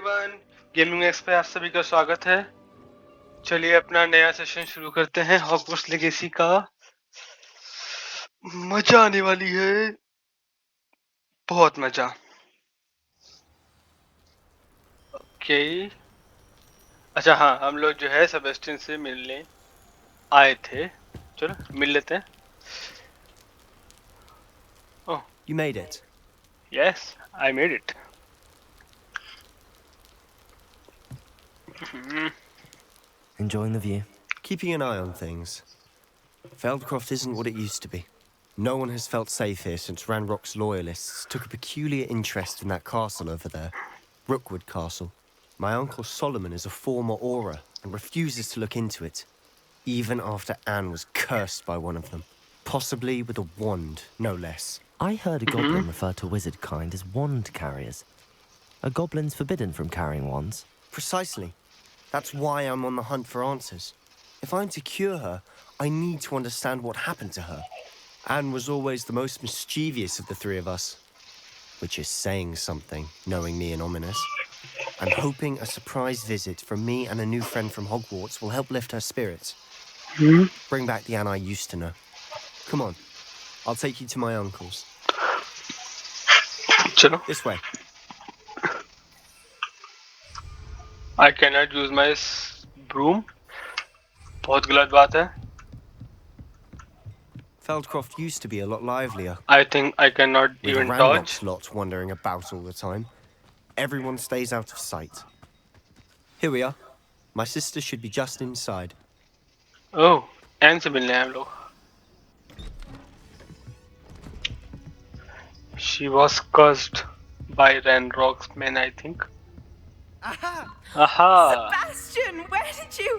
Everyone, gaming x पे आप सभी का स्वागत है। चलिए अपना नया सेशन शुरू करते हैं। हॉगवर्ट्स लेगेसी का मजा आने वाली है, बहुत मजा। ओके, अच्छा हाँ, हम लोग जो है सेबेस्टियन से मिलने आए थे। चलो मिल लेते हैं। ओह, You made it. Yes, I made it. Enjoying the view? Keeping an eye on things. Feldcroft isn't what it used to be. No one has felt safe here since Ranrock's loyalists took a peculiar interest in that castle over there. Rookwood Castle. My uncle Solomon is a former Auror and refuses to look into it, even after Anne was cursed by one of them. Possibly with a wand, no less. I heard a goblin refer to wizard kind as wand carriers. Are goblins forbidden from carrying wands? Precisely. That's why I'm on the hunt for answers. If I'm to cure her, I need to understand what happened to her. Anne was always the most mischievous of the three of us. Which is saying something, knowing me and Ominous. I'm hoping a surprise visit from me and a new friend from Hogwarts will help lift her spirits. Bring back the Anne I used to know. Come on, I'll take you to my uncle's. चलो। This way. I cannot use my broom. बहुत गलत बात है। Feldcroft used to be a lot livelier. I think I cannot With even the dodge. Ranrock's lot wandering about all the time. Everyone stays out of sight. Here we are. My sister should be just inside. Oh, एन से मिलने हैं हम लोग। She was cursed by Ranrock's men, I think. Aha! Sebastian, where did you...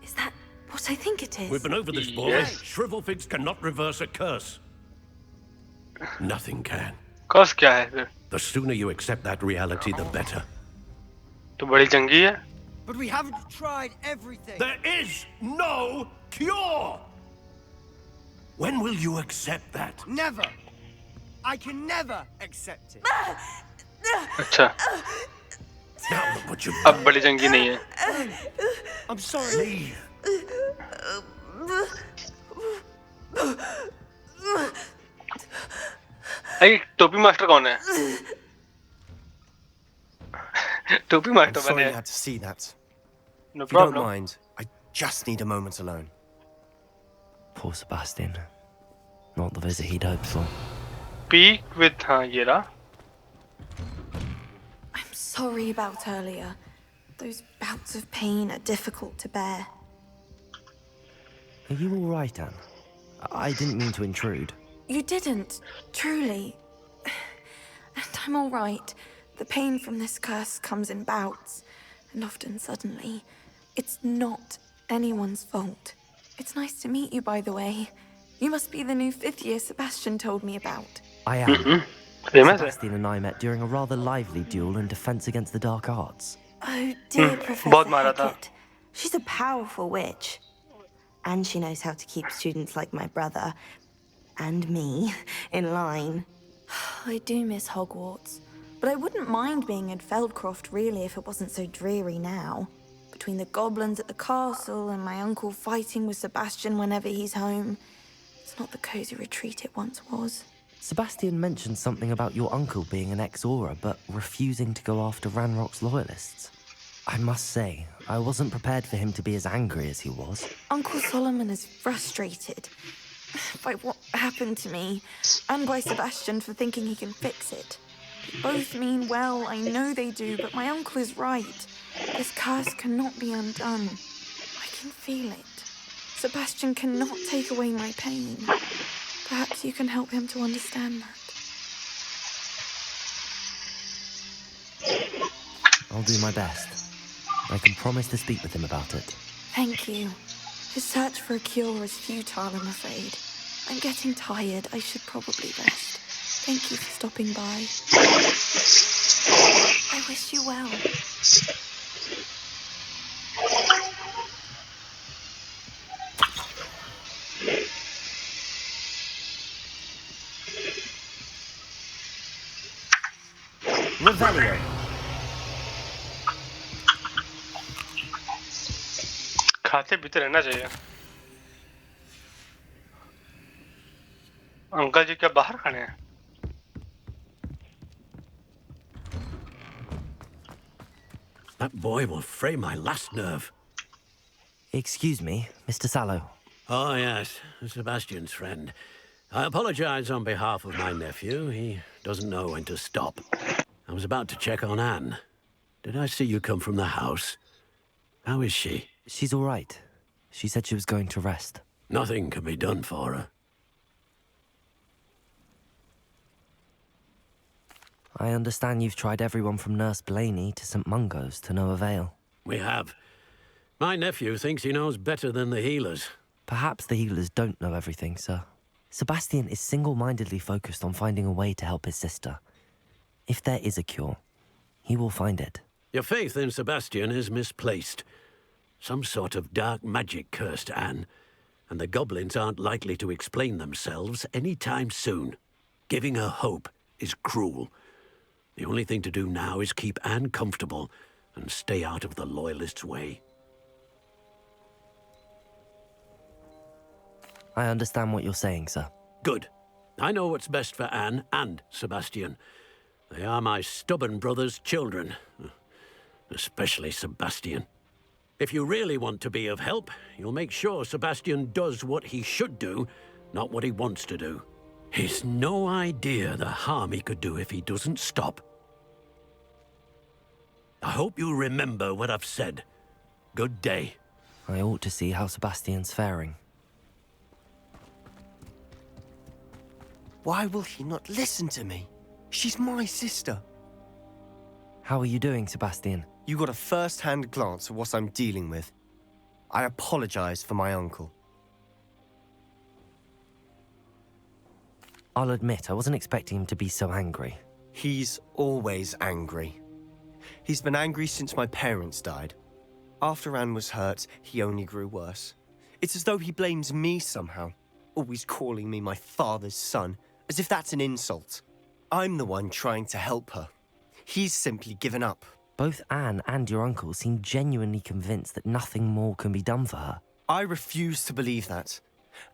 Is that what I think it is? We've been over this, boy. Yes. Shrivelfigs cannot reverse a curse. Nothing can. Curse क्या है फिर? The sooner you accept that reality, the better. तो बड़ी जंगी है? But we haven't tried everything. There is no cure! When will you accept that? Never. I can never accept it. अच्छा, Now look what you've अब done. बड़ी जंगी नहीं है। I'm sorry. Leave. अरे टोपी मास्टर कौन है? टोपी I'm मास्टर sorry बने you हैं। had to see that. No If you don't problem. mind, I just need a moment alone. Poor Sebastian. Not the visit he'd hoped for. Speak with हाँ ये रहा। I'm sorry about earlier. Those bouts of pain are difficult to bear. Are you all right, Anne? I didn't mean to intrude. You didn't, truly. And I'm all right. The pain from this curse comes in bouts, and often suddenly. It's not anyone's fault. It's nice to meet you, by the way. You must be the new 5th year Sebastian told me about. I am. Famous है। Sebastian and I met during a rather lively duel in Defense Against the Dark Arts. Oh dear, Professor बहुत मारा था। Hecat. She's a powerful witch. And she knows how to keep students like my brother and me in line. I do miss Hogwarts, but I wouldn't mind being in Feldcroft really if it wasn't so dreary now. Between the goblins at the castle and my uncle fighting with Sebastian whenever he's home, it's not the cozy retreat it once was. Sebastian mentioned something about your uncle being an ex-Auror, but refusing to go after Ranrock's loyalists. I must say, I wasn't prepared for him to be as angry as he was. Uncle Solomon is frustrated by what happened to me, and by Sebastian for thinking he can fix it. They both mean well, I know they do, but my uncle is right. This curse cannot be undone. I can feel it. Sebastian cannot take away my pain. Perhaps you can help him to understand that. I'll do my best. I can promise to speak with him about it. Thank you. His search for a cure is futile, I'm afraid. I'm getting tired. I should probably rest. Thank you for stopping by. I wish you well. Revelio. हाथे भीतर रहना चाहिए। Uncle जी क्या बाहर खड़े हैं? That boy will fray my last nerve. Excuse me, Mr. Sallow. Oh, yes, Sebastian's friend. I apologize on behalf of my nephew. He doesn't know when to stop. I was about to check on Anne. Did I see you come from the house? How is she? She's all right. She said she was going to rest. Nothing can be done for her. I understand you've tried everyone from Nurse Blaney to St. Mungo's to no avail. We have. My nephew thinks he knows better than the healers. Perhaps the healers don't know everything, sir. Sebastian is single-mindedly focused on finding a way to help his sister. If there is a cure, he will find it. Your faith in Sebastian is misplaced. Some sort of dark magic cursed Anne, and the goblins aren't likely to explain themselves any time soon. Giving her hope is cruel. The only thing to do now is keep Anne comfortable and stay out of the Loyalists' way. I understand what you're saying, sir. Good. I know what's best for Anne and Sebastian. They are my stubborn brother's children. Especially Sebastian. If you really want to be of help, you'll make sure Sebastian does what he should do, not what he wants to do. He's no idea the harm he could do if he doesn't stop. I hope you remember what I've said. Good day. I ought to see how Sebastian's faring. Why will he not listen to me? She's my sister. How are you doing, Sebastian? You got a first-hand glance at what I'm dealing with. I apologize for my uncle. I'll admit, I wasn't expecting him to be so angry. He's always angry. He's been angry since my parents died. After Anne was hurt, he only grew worse. It's as though he blames me somehow, always calling me my father's son, as if that's an insult. I'm the one trying to help her. He's simply given up. Both Anne and your uncle seem genuinely convinced that nothing more can be done for her. I refuse to believe that.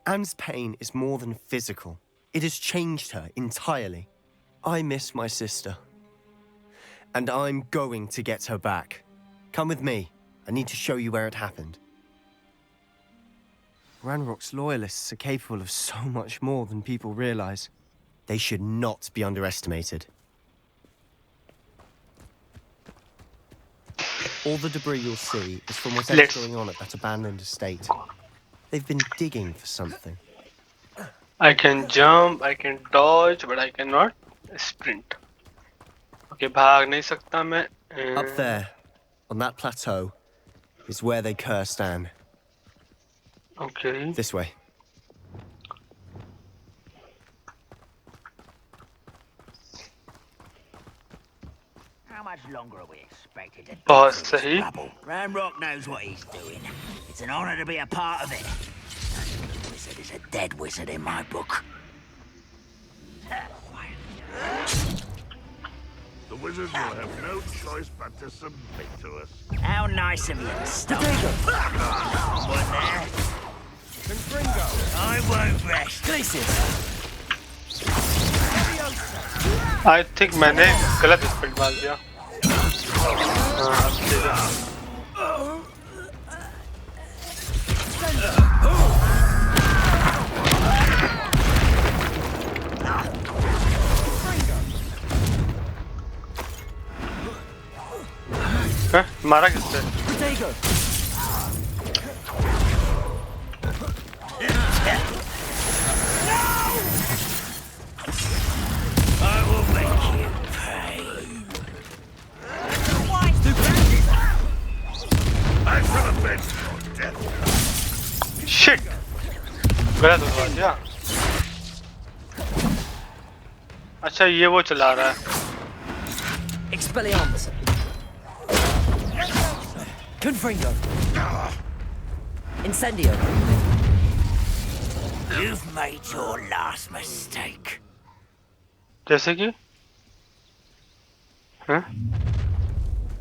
Anne's pain is more than physical. It has changed her entirely. I miss my sister. And I'm going to get her back. Come with me. I need to show you where it happened. Ranrock's loyalists are capable of so much more than people realize. They should not be underestimated. All the debris you'll see is from whatever's going on at that abandoned estate. They've been digging for something. I can jump, I can dodge, but I cannot sprint. Okay, भाग नहीं सकता मैं. Up there, on that plateau, is where they cursed Anne. Okay. This way. How much longer are we expected to बहुत dig through सही. this rubble? Ramrock knows what he's doing. It's an honor to be a part of it. A wizard is a dead wizard in my book. The wizards will have no choice but to submit to us. How nice of you to stop. Someone there? I won't rest. I think मैंने गलत speed मार दिया. हाँ, ठीक है. मारा किससे? I will make you pay. I shall avenge your death. Shit! गलत उठवा दिया. अच्छा ये वो चला रहा है. Expelliarmus. Confringo. Incendio. You've made your last mistake. जैसे कि? हाँ?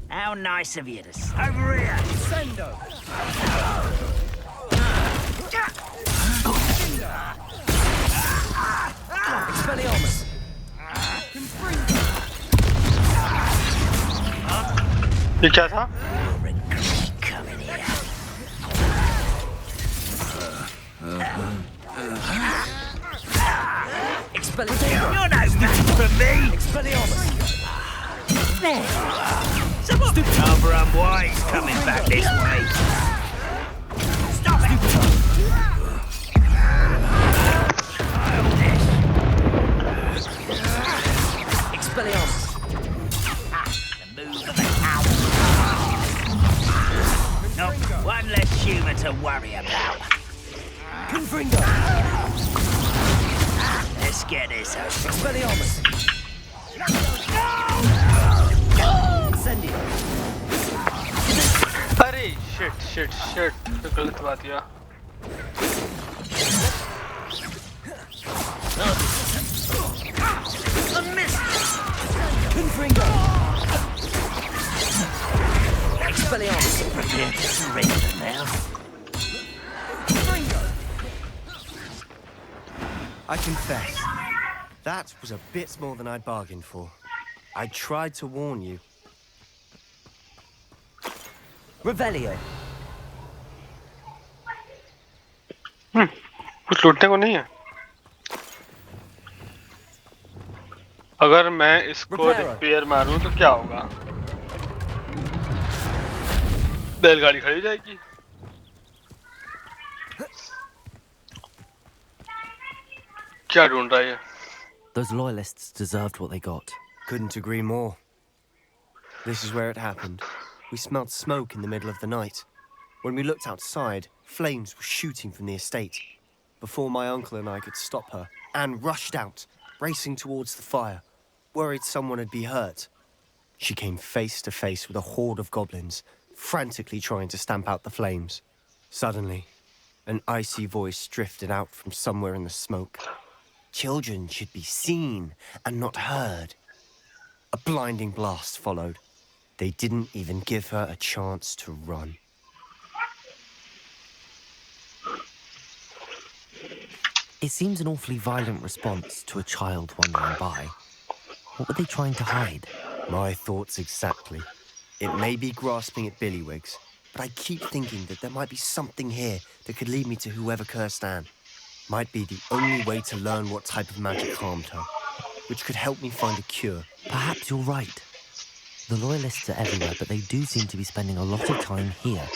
How nice of you to over here. Sendo. Expelliarmus. ये क्या था? Coming here. Expelliarmus. You're no match for me. Expelliarmus. Rather unwise coming back this way. Stop it. Expelliarmus. Move of the house. Not one less humour to worry about. Confringo. Let's get this over. Expelliarmus. Incendio. अरे shit तो गलत बात किया। Confringo. Expelliarmus. Prepare to surrender now. Confringo. I confess, that was a bit more than I bargained for. I tried to warn you. Revelio. कुछ लूटने को नहीं है। अगर मैं इसको रिपेयर मारूं तो क्या होगा? बैलगाड़ी खड़ी हो जाएगी। क्या ढूंढ रहा है ये? Those loyalists deserved what they got. Couldn't agree more. This is where it happened. We smelled smoke in the middle of the night. When we looked outside, flames were shooting from the estate. Before my uncle and I could stop her, Anne rushed out, racing towards the fire, worried someone had been hurt. She came face to face with a horde of goblins, frantically trying to stamp out the flames. Suddenly, an icy voice drifted out from somewhere in the smoke. Children should be seen and not heard. A blinding blast followed. They didn't even give her a chance to run. It seems an awfully violent response to a child wandering by. What were they trying to hide? My thoughts exactly. It may be grasping at Billywigs, but I keep thinking that there might be something here that could lead me to whoever cursed Anne. Might be the only way to learn what type of magic harmed her, which could help me find a cure. Perhaps you're right. The loyalists are everywhere, but they do seem to be spending a lot of time here,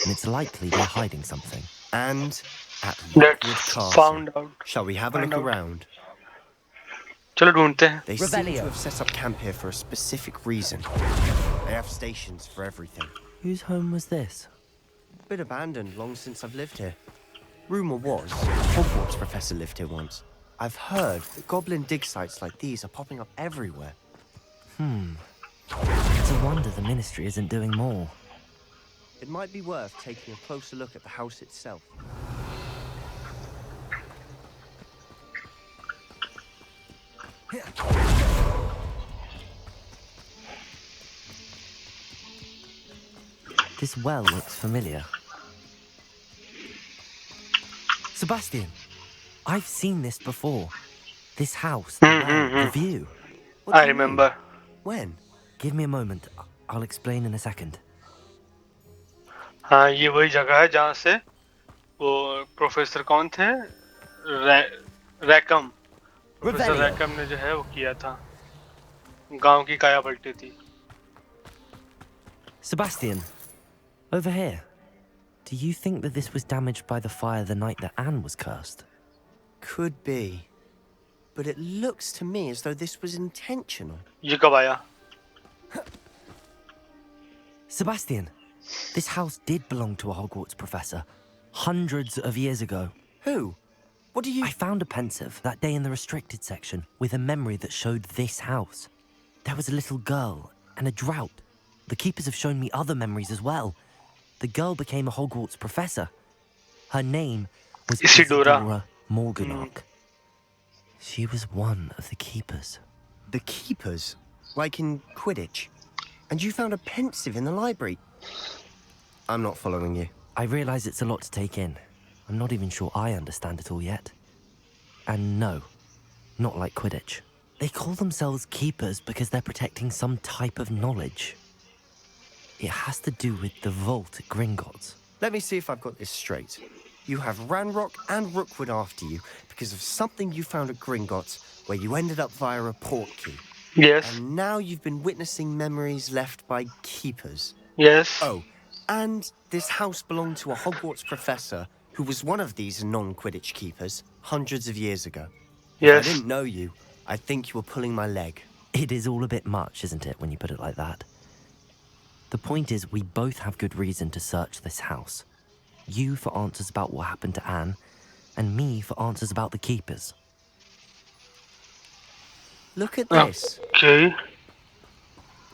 and it's likely they're hiding something. And at Rockwood Castle. Found out. Shall we have a look around? चलो ढूंढते हैं। They seem to have set up camp here for a specific reason. They have stations for everything. Whose home was this? Been abandoned long since I've lived here. Rumour was, a Hogwarts professor lived here once. I've heard that goblin dig sites like these are popping up everywhere. It's a wonder the Ministry isn't doing more. It might be worth taking a closer look at the house itself. This well looks familiar. Sebastian, I've seen this before. This house, the well, the view. What do I you mean? remember. When? Give me a moment. I'll explain in a second. हाँ ये वही जगह है जहाँ से वो professor कौन थे? रैकम। प्रोफेसर रैकम ने जो है वो किया था। गांव की काया पलटी थी। Sebastian, over here. Do you think that this was damaged by the fire the night that Anne was cursed? Could be. But it looks to me as though this was intentional. ये कब आया? Sebastian, this house did belong to a Hogwarts professor. Hundreds of years ago. Who? What do you... I found a pensive that day in the restricted section with a memory that showed this house. There was a little girl and a drought. The keepers have shown me other memories as well. The girl became a Hogwarts professor. Her name was Isidora Morganach. She was one of the keepers. The keepers? Like in Quidditch? And you found a pensive in the library? I'm not following you. I realize it's a lot to take in. I'm not even sure I understand it all yet. And no, not like Quidditch. They call themselves keepers because they're protecting some type of knowledge. It has to do with the vault at Gringotts. Let me see if I've got this straight. You have Ranrock and Rookwood after you because of something you found at Gringotts where you ended up via a portkey. Yes. And now you've been witnessing memories left by keepers. Yes. Oh, and this house belonged to a Hogwarts professor who was one of these non-Quidditch keepers hundreds of years ago. If I Yes. didn't know you, I'd think you were pulling my leg. It is all a bit much, isn't it, when you put it like that? The point is, we both have good reason to search this house. You for answers about what happened to Anne, and me for answers about the keepers. Look at this. Okay.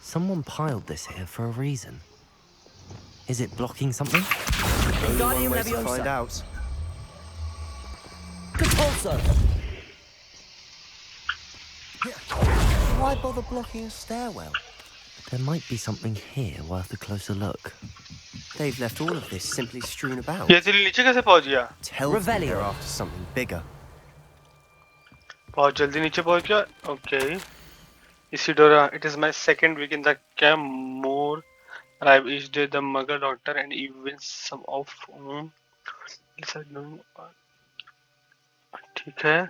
Someone piled this here for a reason. Is it blocking something? Only one way to find out. Why bother blocking a stairwell? There might be something here worth a closer look. They've left all of this simply strewn about. ये तेरे नीचे कैसे पहुंच गया? Tells me they're after something bigger. बहुत जल्दी नीचे पहुंच गया. Okay. Isidora, it is my second week in the camp. More arrive each day. The Muggle Doctor and even some of whom. ठीक है.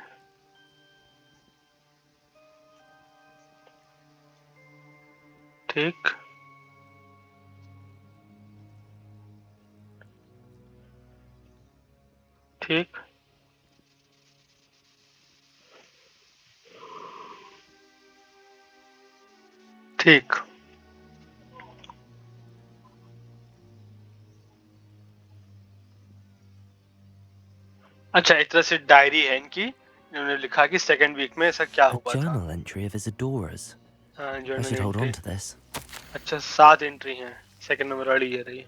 ठीक. ठीक. ठीक. अच्छा एक तरह से डायरी है इनकी. इन्होंने लिखा कि सेकंड वीक में ऐसा क्या A हुआ था. journal entry of Isadora's. हाँ, I journal should hold entry. on to this. अच्छा 7 एंट्री हैं. सेकंड नंबर वाली ये रही.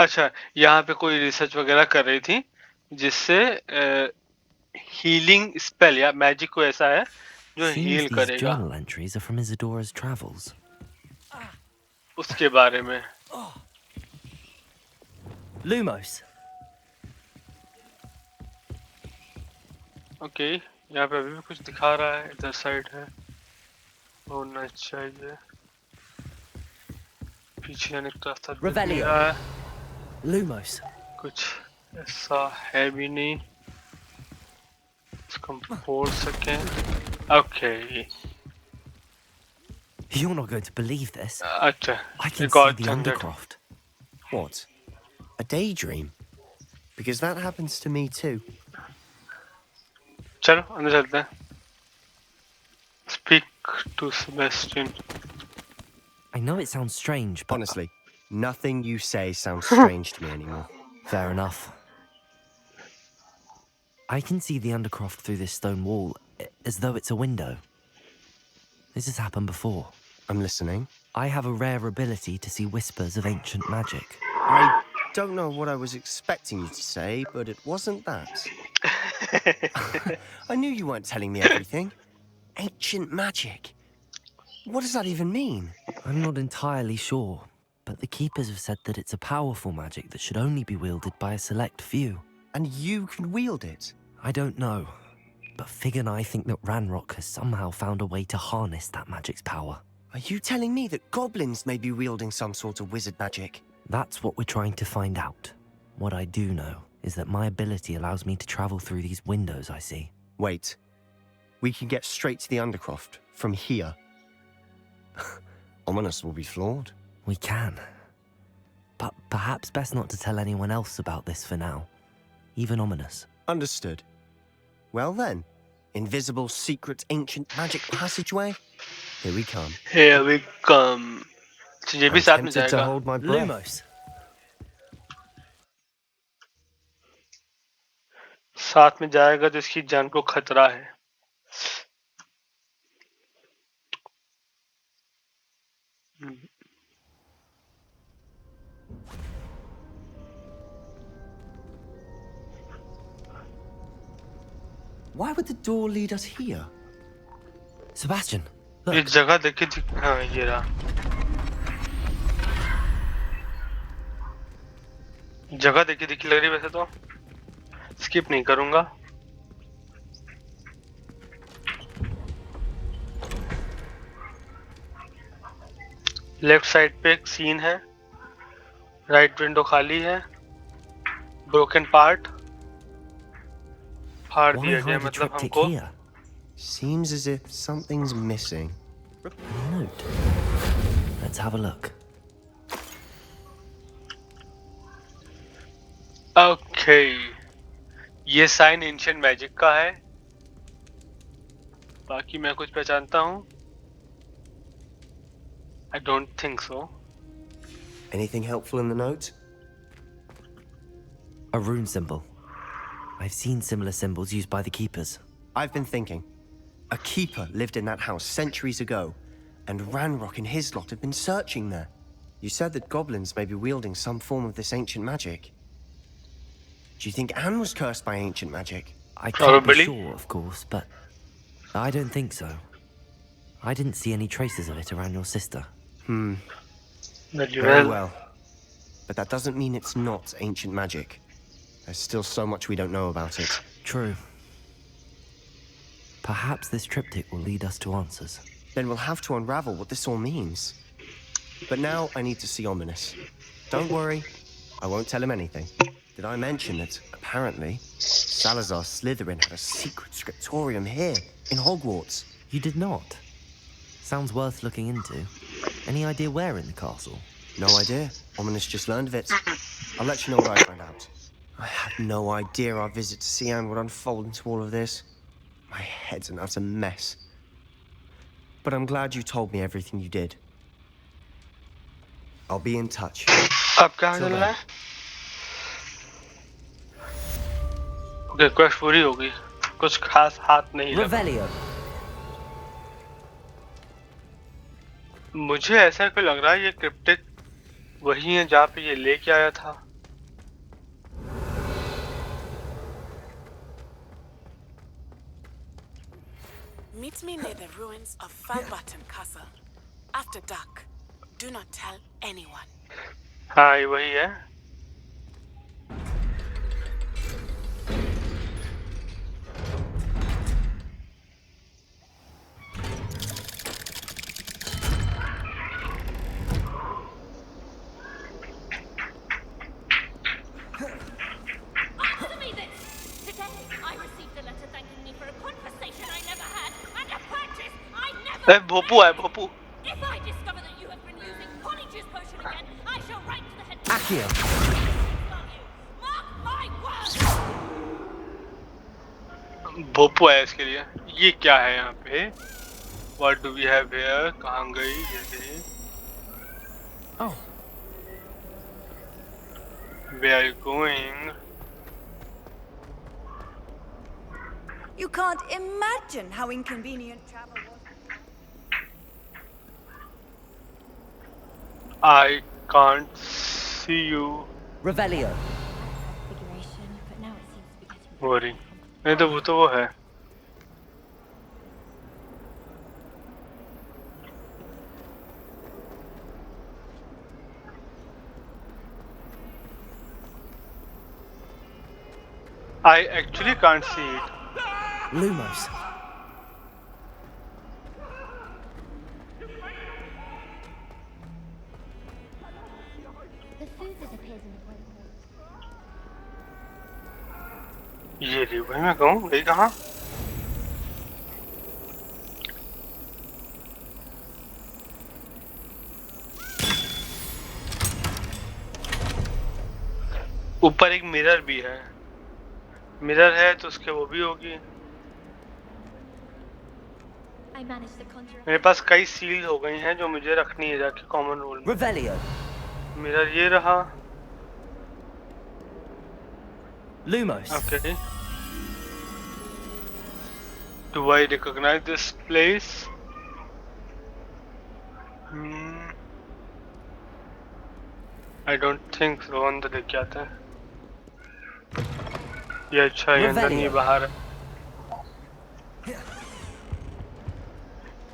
अच्छा यहाँ पे कोई रिसर्च वगैरह कर रही थी जिससे हीलिंग स्पेल या मैजिक को ऐसा है जो Seems हील these करेगा. journal entries are from Isadora's travels. उसके बारे में. Lumos. ओके यहाँ पे अभी भी कुछ दिखा रहा है. इधर साइड है. होना चाहिए. पीछे जाने का रास्ता दिख Revelio. रहा है. Lumos. कुछ ऐसा है भी नहीं. इसको हम फोड़ सकें. Okay. You're not going to believe this. अच्छा. I can God see the damn it. Undercroft. What? A daydream? Because that happens to me too. चलो अंदर चलते हैं. Speak to Sebastian. I know it sounds strange, but Honestly, nothing you say sounds strange to me anymore. fair enough. I can see the Undercroft through this stone wall, as though it's a window. This has happened before. I'm listening. I have a rare ability to see whispers of ancient magic. I don't know what I was expecting you to say, but it wasn't that. I knew you weren't telling me everything. Ancient magic. What does that even mean? I'm not entirely sure, but the Keepers have said that it's a powerful magic that should only be wielded by a select few. And you can wield it? I don't know, but Fig and I think that Ranrock has somehow found a way to harness that magic's power. Are you telling me that goblins may be wielding some sort of wizard magic? That's what we're trying to find out. What I do know is that my ability allows me to travel through these windows I see. Wait. We can get straight to the Undercroft from here. Ominous will be flawed. We can. But Perhaps best not to tell anyone else about this for now. Even ominous. Understood. Well then, invisible, secret, ancient magic passageway? Here we come. Here we come. तो ये भी I'm साथ में tempted to जाएगा. hold my breath. Lumos. साथ में जाएगा तो इसकी जान को खतरा है. Why would the door lead us here? Sebastian, ये look. जगह देखी थी. हाँ ये रहा. जगह देखी दिखी लग रही वैसे तो. स्किप नहीं करूंगा. लेफ्ट साइड पे एक सीन है. राइट विंडो खाली है. ब्रोकन पार्ट फाड़ Why दिया गया hide a मतलब triptych हमको. here? Seems as if something's missing. A note. Let's have a look. Okay ये साइन एंशिएंट मैजिक का है. बाकी मैं कुछ पहचानता हूँ. I don't think so. Anything helpful in the note? A rune symbol. I've seen similar symbols used by the keepers. I've been thinking. A keeper lived in that house centuries ago, and Ranrock and his lot have been searching there. You said that goblins may be wielding some form of this ancient magic. Do you think Anne was cursed by ancient magic? I can't be Probably. sure, of course, but I don't think so. I didn't see any traces of it around your sister. Very Very well. well. But that doesn't mean it's not ancient magic. There's still so much we don't know about it. True. Perhaps this triptych will lead us to answers. Then we'll have to unravel what this all means. But now I need to see Ominous. Don't worry, I won't tell him anything. Did I mention that, apparently, Salazar Slytherin had a secret scriptorium here, in Hogwarts? You did not. Sounds worth looking into. Any idea where in the castle? No idea. Ominous just learned of it. I'll let you know what I find out. I had no idea our visit to Sian would unfold into all of this. My head's an utter mess. But I'm glad you told me everything you did. I'll be in touch. अब क्या चल रहा है? Okay quest पूरी होगी. कुछ खास हाथ नहीं लगा. Revelio. मुझे ऐसा क्यों लग रहा है ये क्रिप्टिक वही है जहाँ पे ये लेके आया था. Meet me near the ruins of Falbutton Castle. After dark. Do not tell anyone. हाँ ये वही है. Answer me this! Today, I received a letter thanking me for a conversation I never had and a purchase I never भोपू है भोपू. If I discover that you have been using Polyjuice potion again, I shall write to the head Accio. Mark my words! भोपू है इसके लिए. ये क्या है यहाँ पे? What do we have here? कहाँ गई ये? Oh. Where are you going? You can't imagine how inconvenient travel was. I can't see you. Revelio. Configuration, but now it seems to be getting Worry. नहीं तो वो है. I actually can't see it. Lumos. The food that appears in the bread. ये रही भाई मैं कहूँ गई कहाँ? ऊपर एक मिरर भी है, मिरर है तो उसके वो भी होगी। मेरे पास कई सील हो गई हैं जो मुझे रखनी है जाके कॉमन रूम में। Revelio. मिरर ये रहा। Lumos. Okay. Do I recognize this place? Hmm. I don't think so. अंदर देख के आते हैं। ये अच्छा है, अंदर नहीं बाहर है।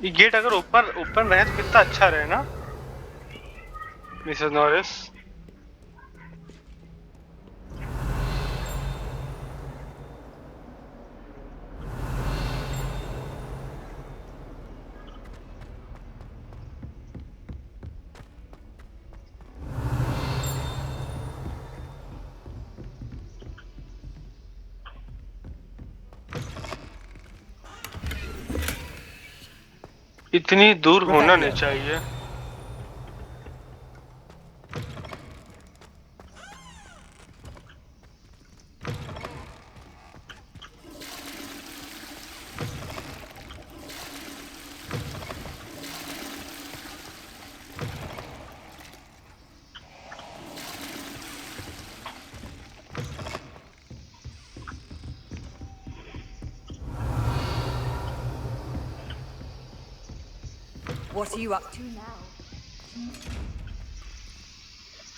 ये गेट अगर ओपन रहे तो कितना अच्छा रहे ना, मिसेस नॉरिस। इतनी दूर होना नहीं चाहिए। What are you up to now?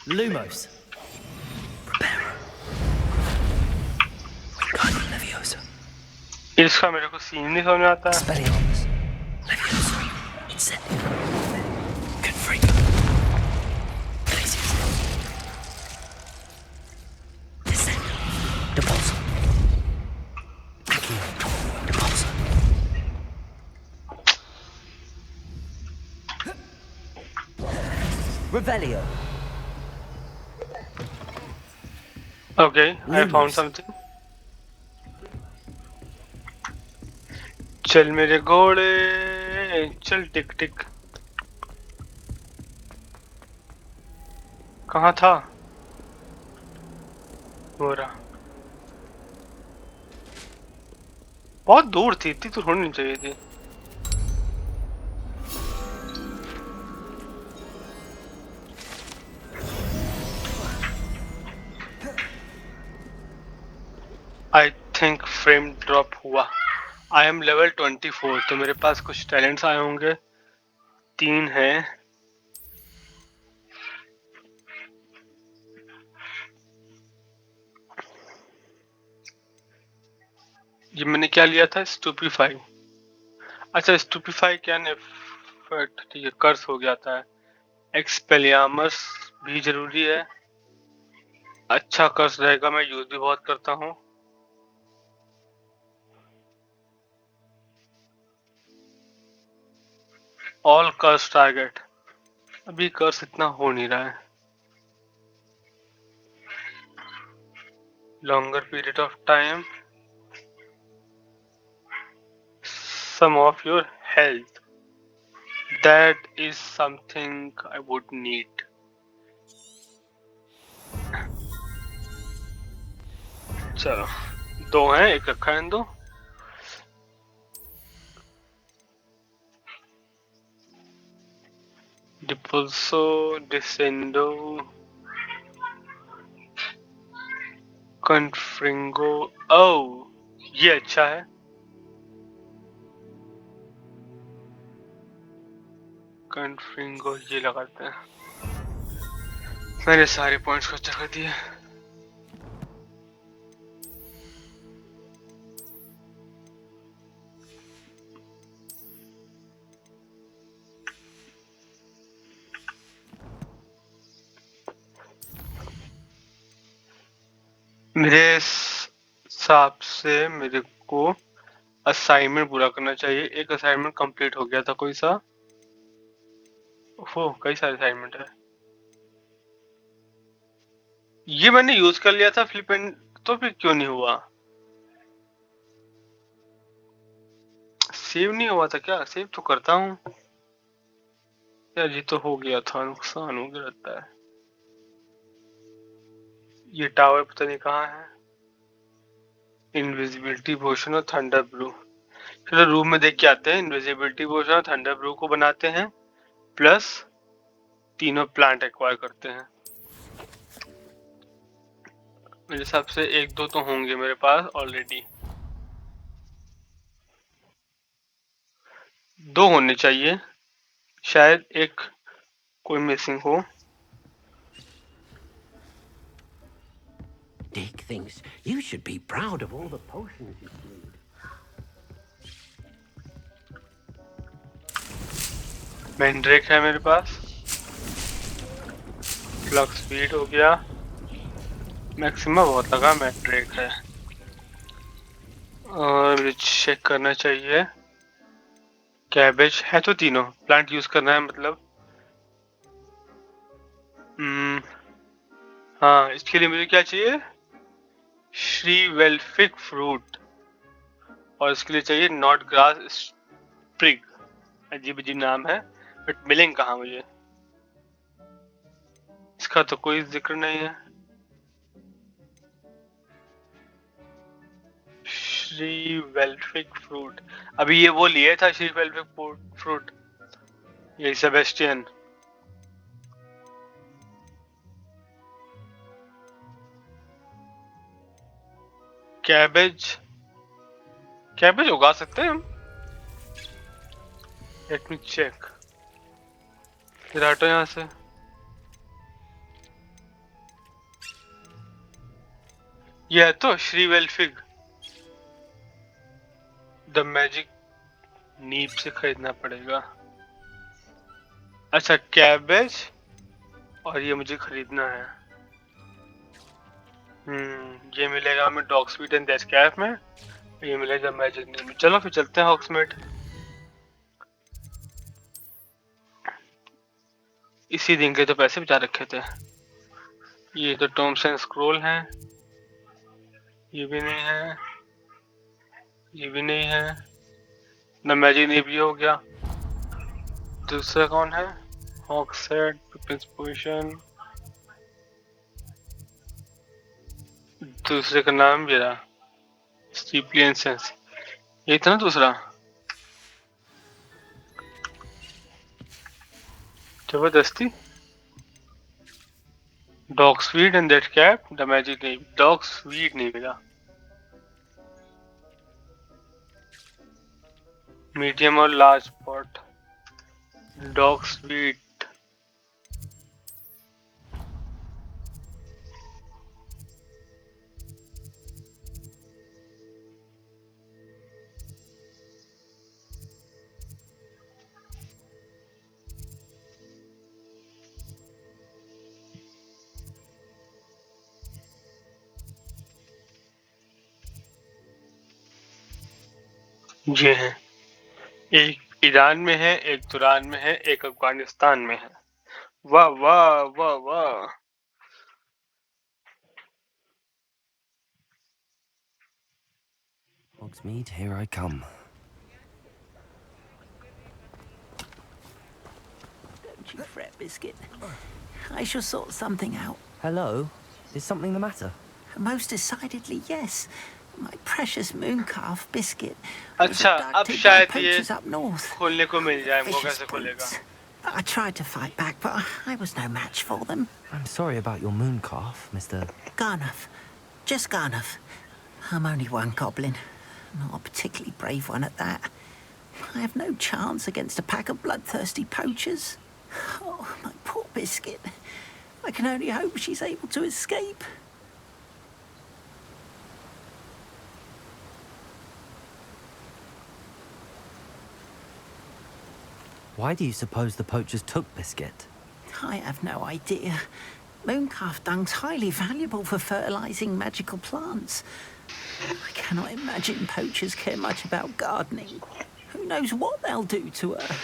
Lumos. Prepare. Wingardium Leviosa. इसका मेरे को सीन नहीं समझ आता है। Expelliarmus. Leviosa. Incendio. Confringo. Gladius. Descendo. Depulso. Accio. Depulso. Revelio. Okay, I found something. चल मेरे घोड़े चल, टिक टिक। कहाँ था वो रहा? बहुत दूर थी, इतनी दूर होनी चाहिए थी। आई थिंक फ्रेम ड्रॉप हुआ। आई एम लेवल 24, तो मेरे पास कुछ टैलेंट्स आए होंगे। 3 हैं। ये मैंने क्या लिया था? स्टूपीफाई। अच्छा, स्टूपीफाई क्या नेफर्ट, ठीक है, कर्स हो गया था। एक्सपेलियामस भी जरूरी है। अच्छा कर्स रहेगा, मैं यूज भी बहुत करता हूँ। ऑल कर्स टारगेट, अभी कर्स इतना हो नहीं रहा है। Longer period of time, some of your health, that is something I would need. चलो, 2 हैं, एक रखा है, 2। डिपल्सो, डिसेंडो, कन्फ्रिंगो। ओ, ये अच्छा है। कन्फ्रिंगो ये लगाते हैं। मैंने सारे पॉइंट्स को अच्छा कर दिए। मेरे हिसाब से मेरे को असाइनमेंट पूरा करना चाहिए। एक असाइनमेंट कंप्लीट हो गया था कोई सा। ओह, कई सारे असाइनमेंट है। ये मैंने यूज कर लिया था फ्लिपेंट, तो फिर क्यों नहीं हुआ? सेव नहीं हुआ था क्या? सेव तो करता हूँ यार। ये तो हो गया था, नुकसान हो गया लगता है। ये टावर पता नहीं कहाँ है। इनविजिबिलिटी पोशन और थंडर ब्लू। चलो रूम में देख के आते हैं। इनविजिबिलिटी पोशन और थंडर ब्लू को बनाते हैं, प्लस तीनों प्लांट एक्वायर करते हैं। मेरे हिसाब से एक दो तो होंगे मेरे पास ऑलरेडी, 2 होने चाहिए, शायद एक कोई मिसिंग हो। Dick thinks you should be proud of all the potions you've brewed. Mandrake है मेरे पास, फ्लक्स स्पीड हो गया, मैक्सिमम बहुत लगा, मैंड्रेक है। और मुझे चेक करना चाहिए, कैबेज है तो तीनों प्लांट यूज करना है मतलब। हाँ, इसके लिए मुझे क्या चाहिए, श्री वेल्फिक फ्रूट, और इसके लिए चाहिए नॉट ग्रास स्प्रिग। अजीब अजीब नाम है, बट मिलेंगे कहाँ मुझे, इसका तो कोई जिक्र नहीं है। श्री वेल्फिक फ्रूट, अभी ये वो लिए था श्री वेल्फिक फ्रूट, ये सेबेस्टियन। कैबेज, कैबेज उगा सकते हैं हम, लेट मी चेक। फिर हटो यहाँ से। ये है तो श्री वेल्फिग, द मैजिक नीब से खरीदना पड़ेगा। अच्छा, कैबेज और ये मुझे खरीदना है। ये मिलेगा हमें डॉक्समीट एंड दैट कैफ में, ये मिलेगा मैजिक नीब में। चलो फिर चलते हैं हॉक्समीट। इसी दिन के तो पैसे बचा रखे थे। ये तो टॉम्स एंड स्क्रोल है, ये भी नहीं है, ये भी नहीं है ना, मैजिक नीब भी हो गया। दूसरा कौन है, हॉक्सेट, पिपिंस पोशन, दूसरे का नाम भी रहा स्टीपली सेंस, ये था ना दूसरा। जबरदस्ती dog sweet and that cap, the magic Neeb, dog sweet नहीं मिला। मीडियम और लार्ज पॉट, डॉग स्वीट, ये है। एक ईरान में है, एक तुरान में है, एक अफगानिस्तान में है। वाह वाह वाह वाह। Hogsmeade, here I come. Don't you fret, Biscuit. I shall sort something out. Hello? Is something the matter? Most decidedly, yes. My precious moon calf, Biscuit. अच्छा, अब शायद ये खोलने को मिल जाए। वो कैसे खोलेगा? I tried to fight back, but I was no match for them. I'm sorry about your moon calf, Mr. Garnuff. Just Garnuff. I'm only one goblin. Not a particularly brave one at that. I have no chance against a pack of bloodthirsty poachers. Oh, my poor Biscuit. I can only hope she's able to escape. Why do you suppose the poachers took Biscuit? I have no idea. Mooncalf dung's highly valuable for fertilizing magical plants. I cannot imagine poachers care much about gardening. Who knows what they'll do to her?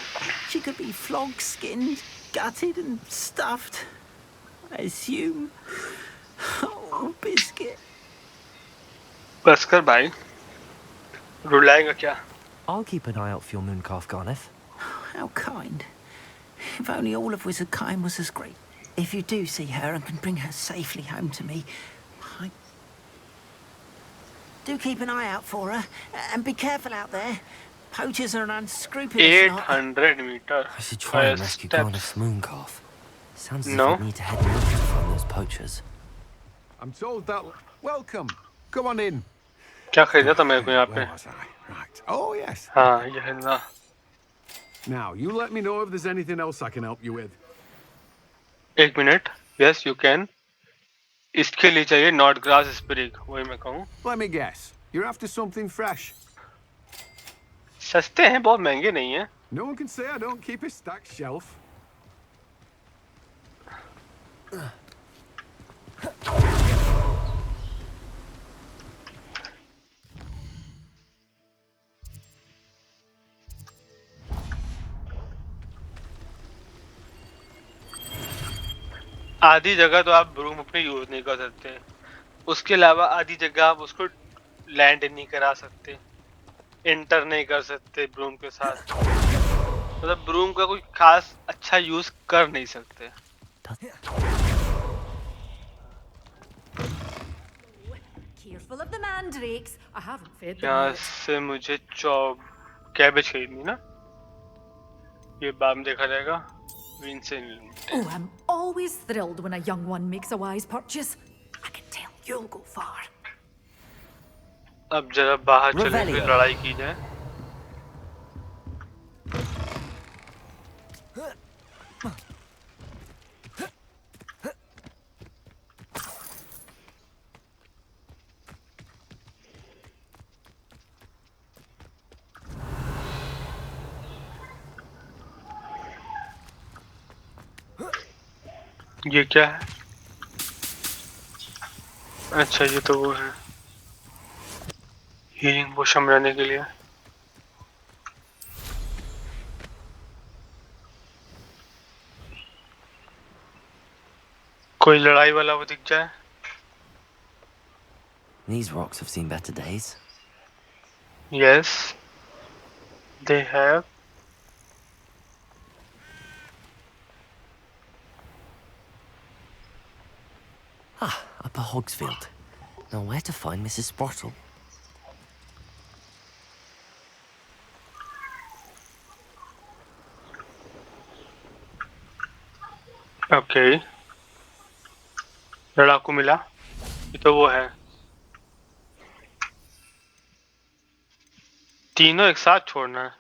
She could be flogged, skinned, gutted and stuffed. I assume. Oh, Biscuit. बस कर भाई, रुलाएगा क्या? I'll keep an eye out for your moon calf, Garniff. How kind. If only all of Wizard Kine was as great. If you do see her and can bring her safely home to me, Do keep an eye out for her, and be careful out there. Poachers are an unscrupulous lot. 800 meter. I should try and rescue Garneth's mooncalf. Sounds as if I'd need to head north to find those poachers. I'm told that. Welcome. Come on in. क्या खरीदा था मेरे को यहाँ पे? Right. Oh yes. हाँ ये है ना. Now you let me know if there's anything else I can help you with. एक मिनट. Yes, you can. इसके लिए चाहिए नॉट ग्रास स्प्रिग. वही मैं कहूँ. Let me guess. You're after something fresh. सस्ते हैं, बहुत महंगे नहीं हैं. No one can say I don't keep a stacked shelf. आधी जगह तो आप ब्रूम अपने यूज नहीं कर सकते. उसके अलावा आधी जगह आप उसको लैंड नहीं करा सकते, एंटर नहीं कर सकते ब्रूम के साथ. मतलब ब्रूम का कोई खास अच्छा यूज कर नहीं सकते. Careful of the mandrakes. I haven't fed them यहाँ yet. से मुझे कैबेज खरीदनी ना. ये बाद में देखा जाएगा. Oh, I'm always thrilled when a young one makes a wise purchase. I can tell you'll go far. अब जरा बाहर चले फिर लड़ाई की जाए. ये क्या है? अच्छा ये तो वो है हीलिंग पोशन बनाने के लिए. कोई लड़ाई वाला वो दिख जाए. These rocks have seen better days. Yes, they have. Ah, Upper Hogsfield. Now where to find Mrs. Sprottle? Okay. लड़ाकू मिला. ये तो वो है. तीनों एक साथ छोड़ना है.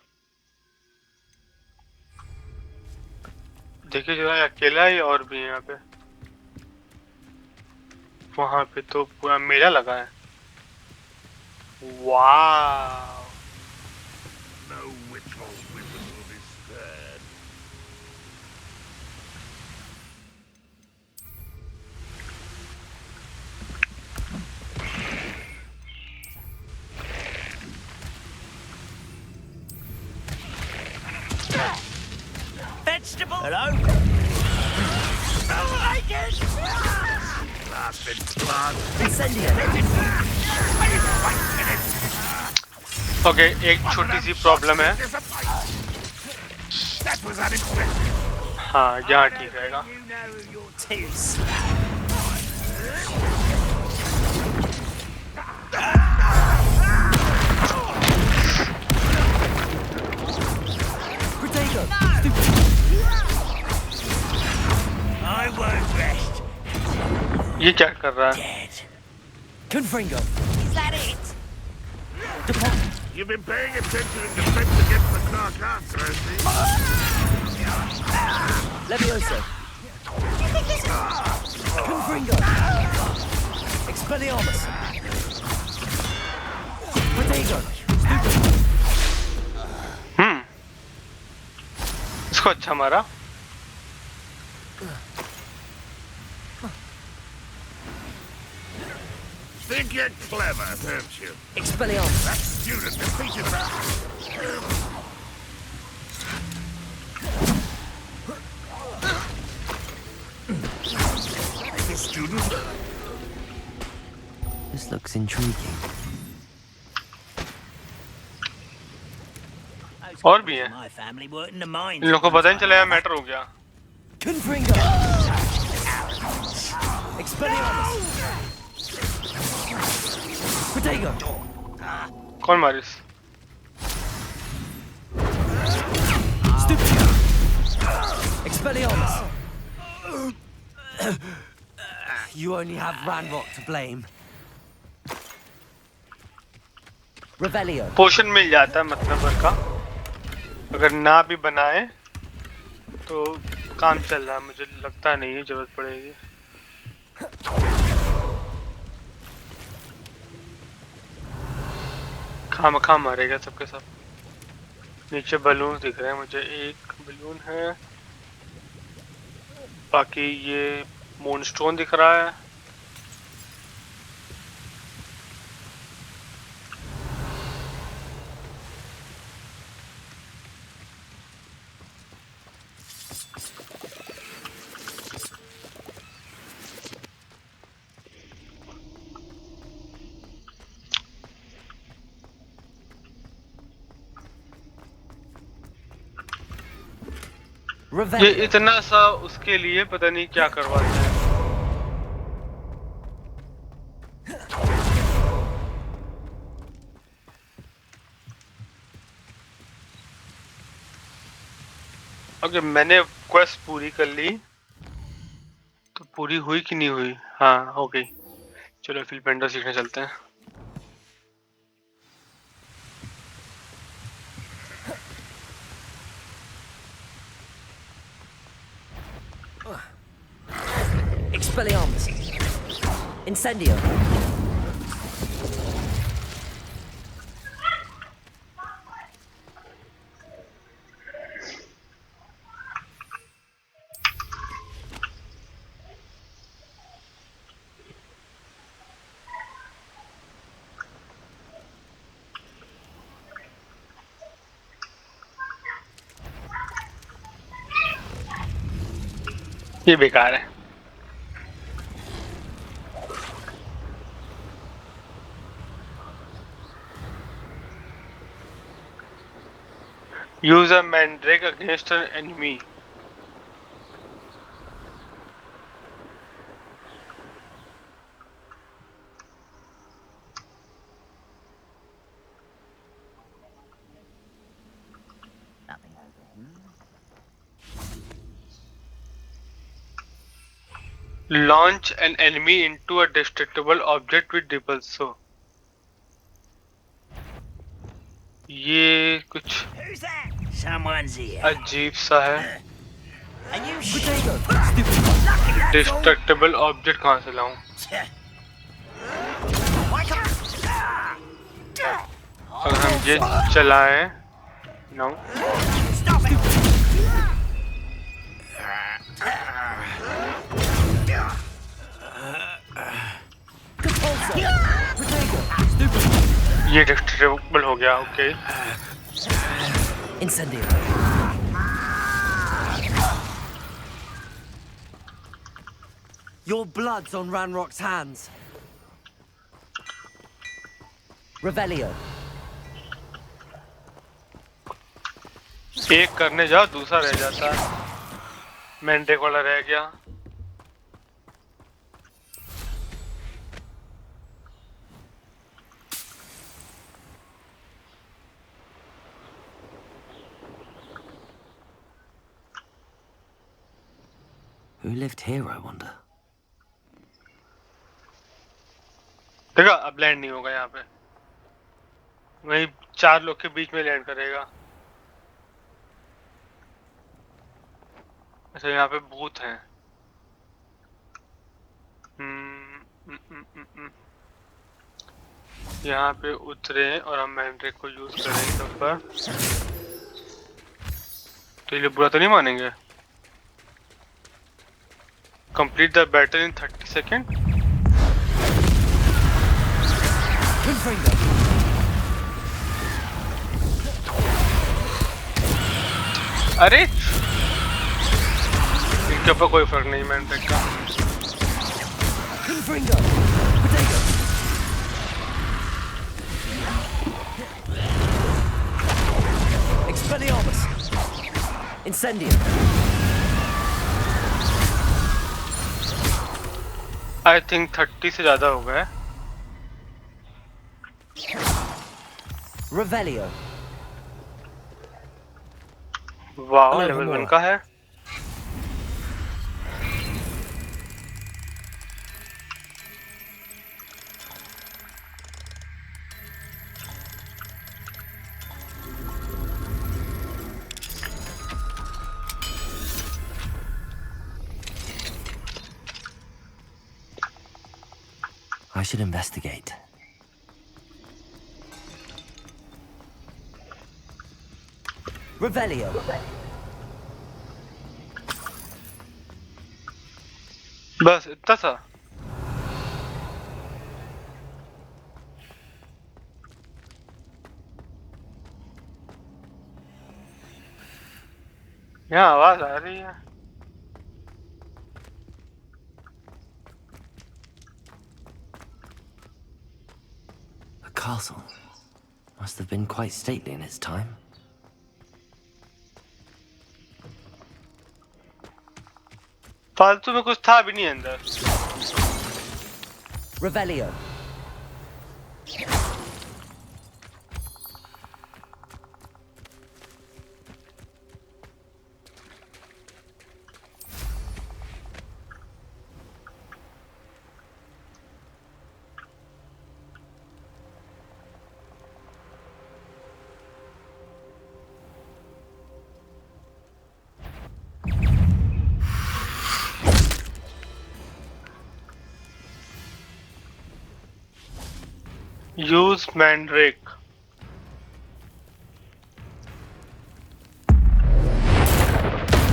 देखिए जो है अकेला ही और भी है यहाँ पे. वहाँ पे तो पूरा मेला लगा है. वाव. No witchful wizard will be spared. Vegetable. Hello. I like it. Okay, एक छोटी सी प्रॉब्लम है. हाँ यहाँ ठीक रहेगा. I won't rest. ये क्या कर रहा है? Confringo. Is that it? You've been paying attention in defense against the Dark Arts, Levioso. Confringo. Expelliarmus. Protego. इसको अच्छा मारा. Think you're clever, don't you? Expelliarmus. That student defeated about... The student? This looks intriguing. और भी हैं. इन लोगों को पता नहीं चला मैटर हो गया. Confringo. Expelliarmus. Protego. कौन मारिस? Stupid. Expelliarmus. You only have Ranrock to blame. Revelio. पोशन मिल जाता है मतलब भर का, अगर ना भी बनाए तो काम चल रहा है, मुझे लगता नहीं है जरूरत पड़ेगी। खामखा मारेगा सबके सब। नीचे बलून दिख रहे हैं मुझे, एक बलून है, बाकी ये मूनस्टोन दिख रहा है। ये इतना सा उसके लिए पता नहीं क्या करवाते हैं। अगर मैंने क्वेस्ट पूरी कर ली तो पूरी हुई कि नहीं हुई? हाँ हो गई। चलो फिर पेंडर सीखने चलते हैं। Expelliarmus. Incendio. ये बेकार है। Use a mandrake against an enemy. Launch an enemy into a destructible object with repulsor. ये कुछ अजीब सा है। डिस्ट्रक्टेबल ऑब्जेक्ट कहाँ से लाऊं? अगर हम ये चलाएं, नो ये डिस्ट्रक्टेबल हो गया। Okay Incendio. Your blood's on Ranrock's hands. Revelio. एक करने जाओ दूसरा रह जाता है। मैंड्रेक वाला रह गया। Who lived here, I wonder? देखा अब लैंड नहीं होगा यहाँ पे, वही चार लोग के बीच में लैंड करेगा। अच्छा यहाँ पे भूत हैं। यहाँ पे उतरे और हम मैंड्रेक को यूज करें सब पर, तो ये बुरा तो नहीं मानेंगे। Complete the battle in 30 seconds. अरे इनके ऊपर कोई फर्क नहीं मैंड्रेक का। Expelliarmus. Incendio. I think 30 से ज्यादा हो गए। Revelio. वाह लेवल 1 का है। I should investigate. Revelio. बस इतना था। यहाँ आवाज आ रही है। A castle. Must have been quite stately in its time. फालतू में कुछ था भी नहीं अंदर। Revelio. Use Mandrake.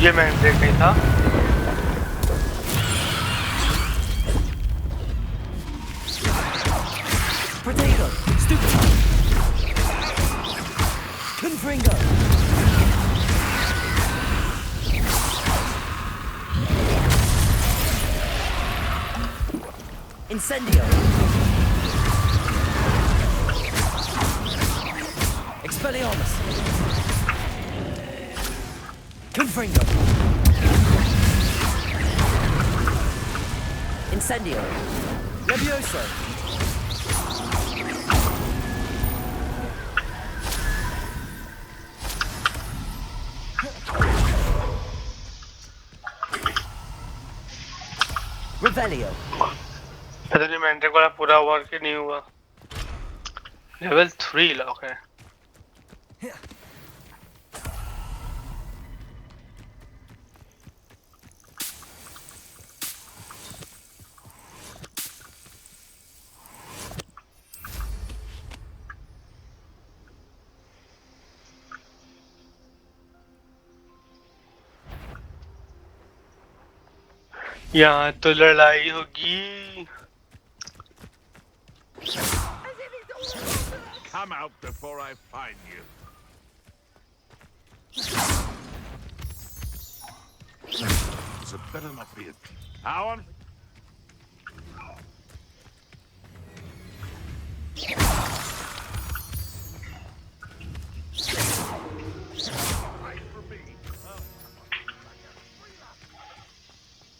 ये मैंड्रेक नहीं था। Potato. Stupid. Confringo. Incendio. Expelliarmus. Confringo. Incendio. Levioso. Revelio. पता नहीं मैंड्रेक वाला पूरा हुआ कि नहीं हुआ। लेवल 3 लॉक है। यहाँ तो लड़ाई होगी। Come out before I find you. This better not be it. Howard?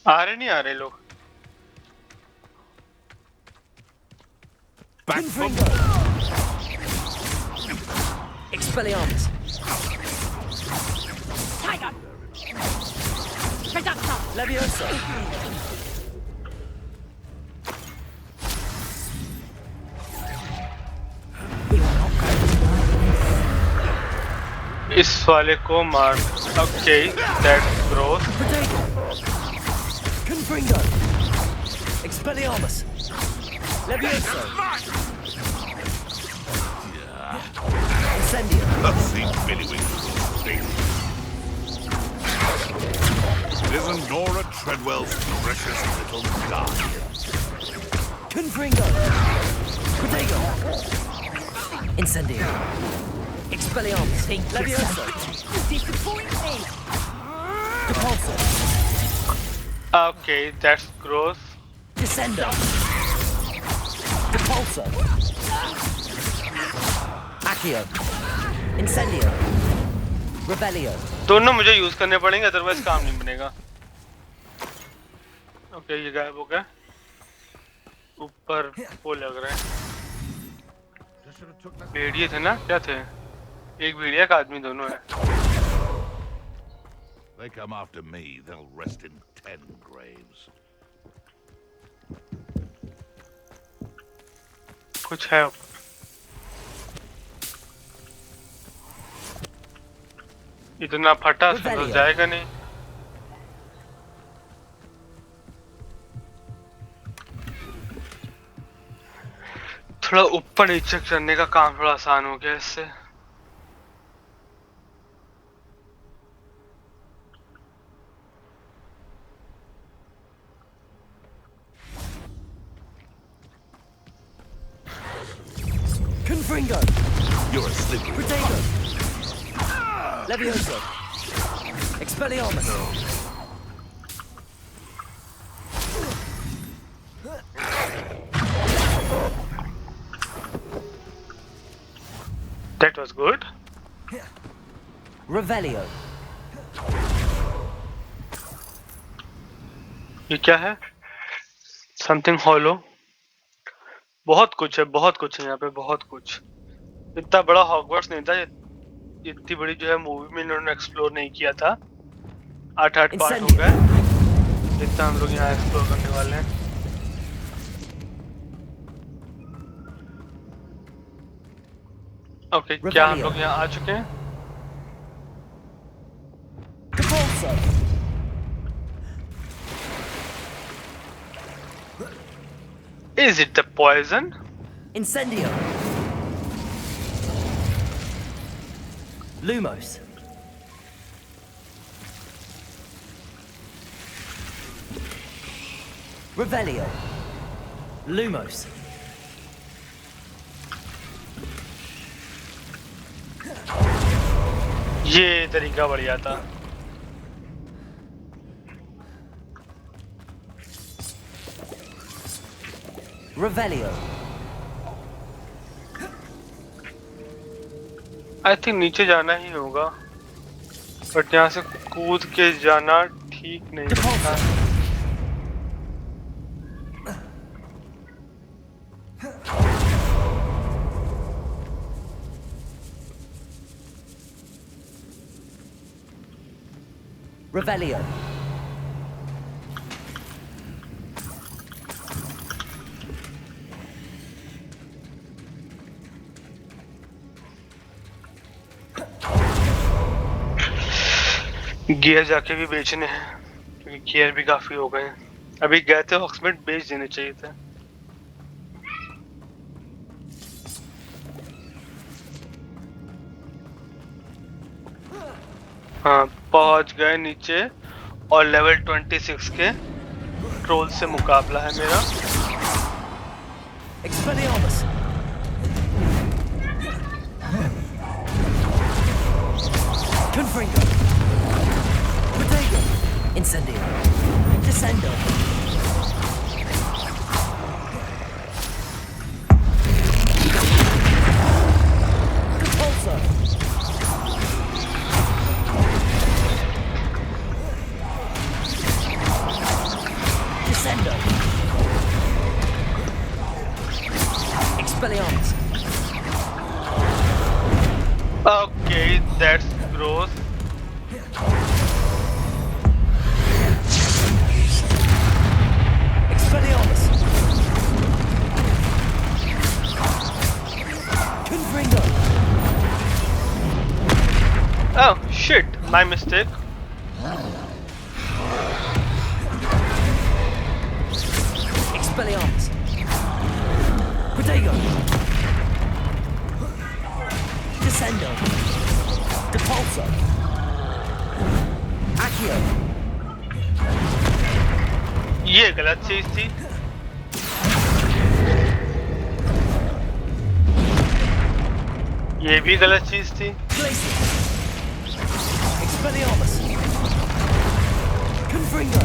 आ रहे लोग। Expelliarmus. Tiger! Predacta! Levioso. इस वाले को मार। Okay, that's gross. Potato. Confringo. Expelliarmus. Levioso. Incendio. See Billywink. Isn't Nora Treadwell's precious little guardian? Confringo. Potato. Incendio. Expelliarmus. Levioso. Disappoint me! Depulso. Okay, that's gross. Descendo. Depulso. Accio. Incendio. Revelio. दोनों मुझे use करने पड़ेंगे otherwise काम नहीं बनेगा। Okay ये गायब हो गया। ऊपर वो लग रहा है। should have took that. भेड़िए थे ना, क्या थे? एक भेड़िया का आदमी दोनों है। They come after me, they'll rest in 10 graves. कुछ है ऊपर। इतना फटा समझ जाएगा नहीं। थोड़ा ऊपर नीचे करने का काम थोड़ा आसान हो गया इससे। Confringo. You're a slippery. Protego. Levioso. Expelliarmus. That was good. Revelio. ये क्या है? Something hollow. बहुत कुछ है यहाँ पे, बहुत कुछ। इतना बड़ा हॉगवर्ट्स नहीं था, इतनी बड़ी जो है मूवी में इन्होंने एक्सप्लोर नहीं किया था। 8 पार्ट हो गए जितना हम लोग यहाँ एक्सप्लोर करने वाले हैं। ओके, क्या हम लोग यहाँ आ चुके हैं? Is it the poison? Incendio. Lumos. Revelio. Lumos. ये तरीका बढ़िया था। Revelio. आई थिंक नीचे जाना ही होगा, बट यहाँ से कूद के जाना ठीक नहीं लगता। Revelio. गियर जाके भी बेचने हैं क्योंकि गियर भी काफी हो गए हैं। अभी गए थे हॉक्समेट, बेच देने चाहिए थे। हाँ, पहुंच गए नीचे और लेवल 26 के ट्रोल से मुकाबला है मेरा। Expelliarmus. Confringo. Protego. Incendio. Descendo. Compulsor. Descendo. Expelliarmus. Okay, that's gross. Expelliarmus. Confringo. Oh shit, my mistake. Expelliarmus. Protego. Descendo. Depulso. Accio. ये गलत चीज थी। ये भी गलत चीज थी। Expelliarmus. Confringo.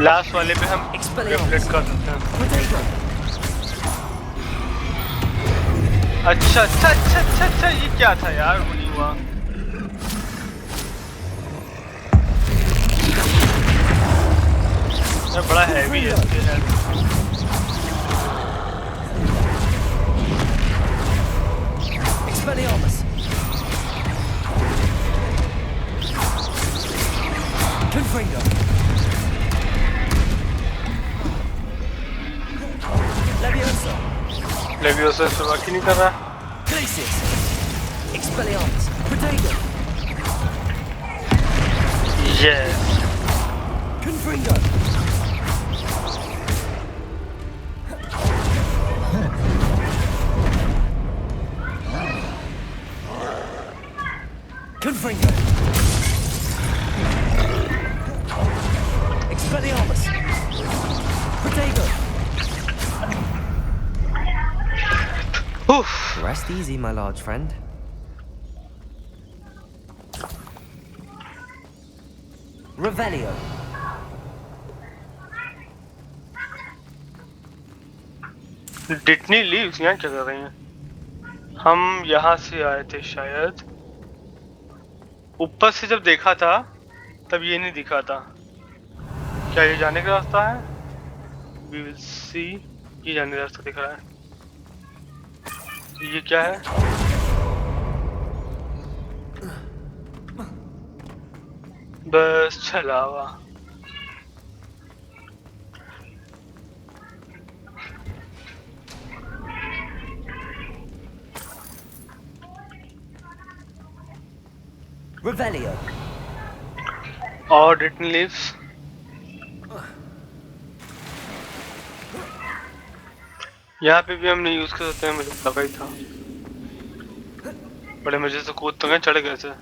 लास्ट वाले पे हम रिफ्लेक्ट कर सकते हैं। अच्छा, ये क्या था यार? वो नहीं हुआ। ये बड़ा हैवी है इसके health. Expelliarmus. Confringo. Leviosa. Leviosa से बाकी नहीं कर रहा। Gladius. Expelliarmus. Protego. Yes. Confringo. Confringo. Expelliarmus. Protego. Rest easy, my large friend. Revelio. Dittany leaves यहाँ क्या कर रही हैं? हम यहाँ से आए थे शायद। ऊपर से जब देखा था तब ये नहीं दिखा था। क्या ये जाने का रास्ता है? We will see। ये जाने का रास्ता दिख रहा है। ये क्या है? बस छलावा। Revelio. और डिटनी लीव्स। यहाँ पे भी हमने यूज कर सकते हैं, मुझे लगा ही था। बड़े मजे से कूद तो गए, चढ़ गए से।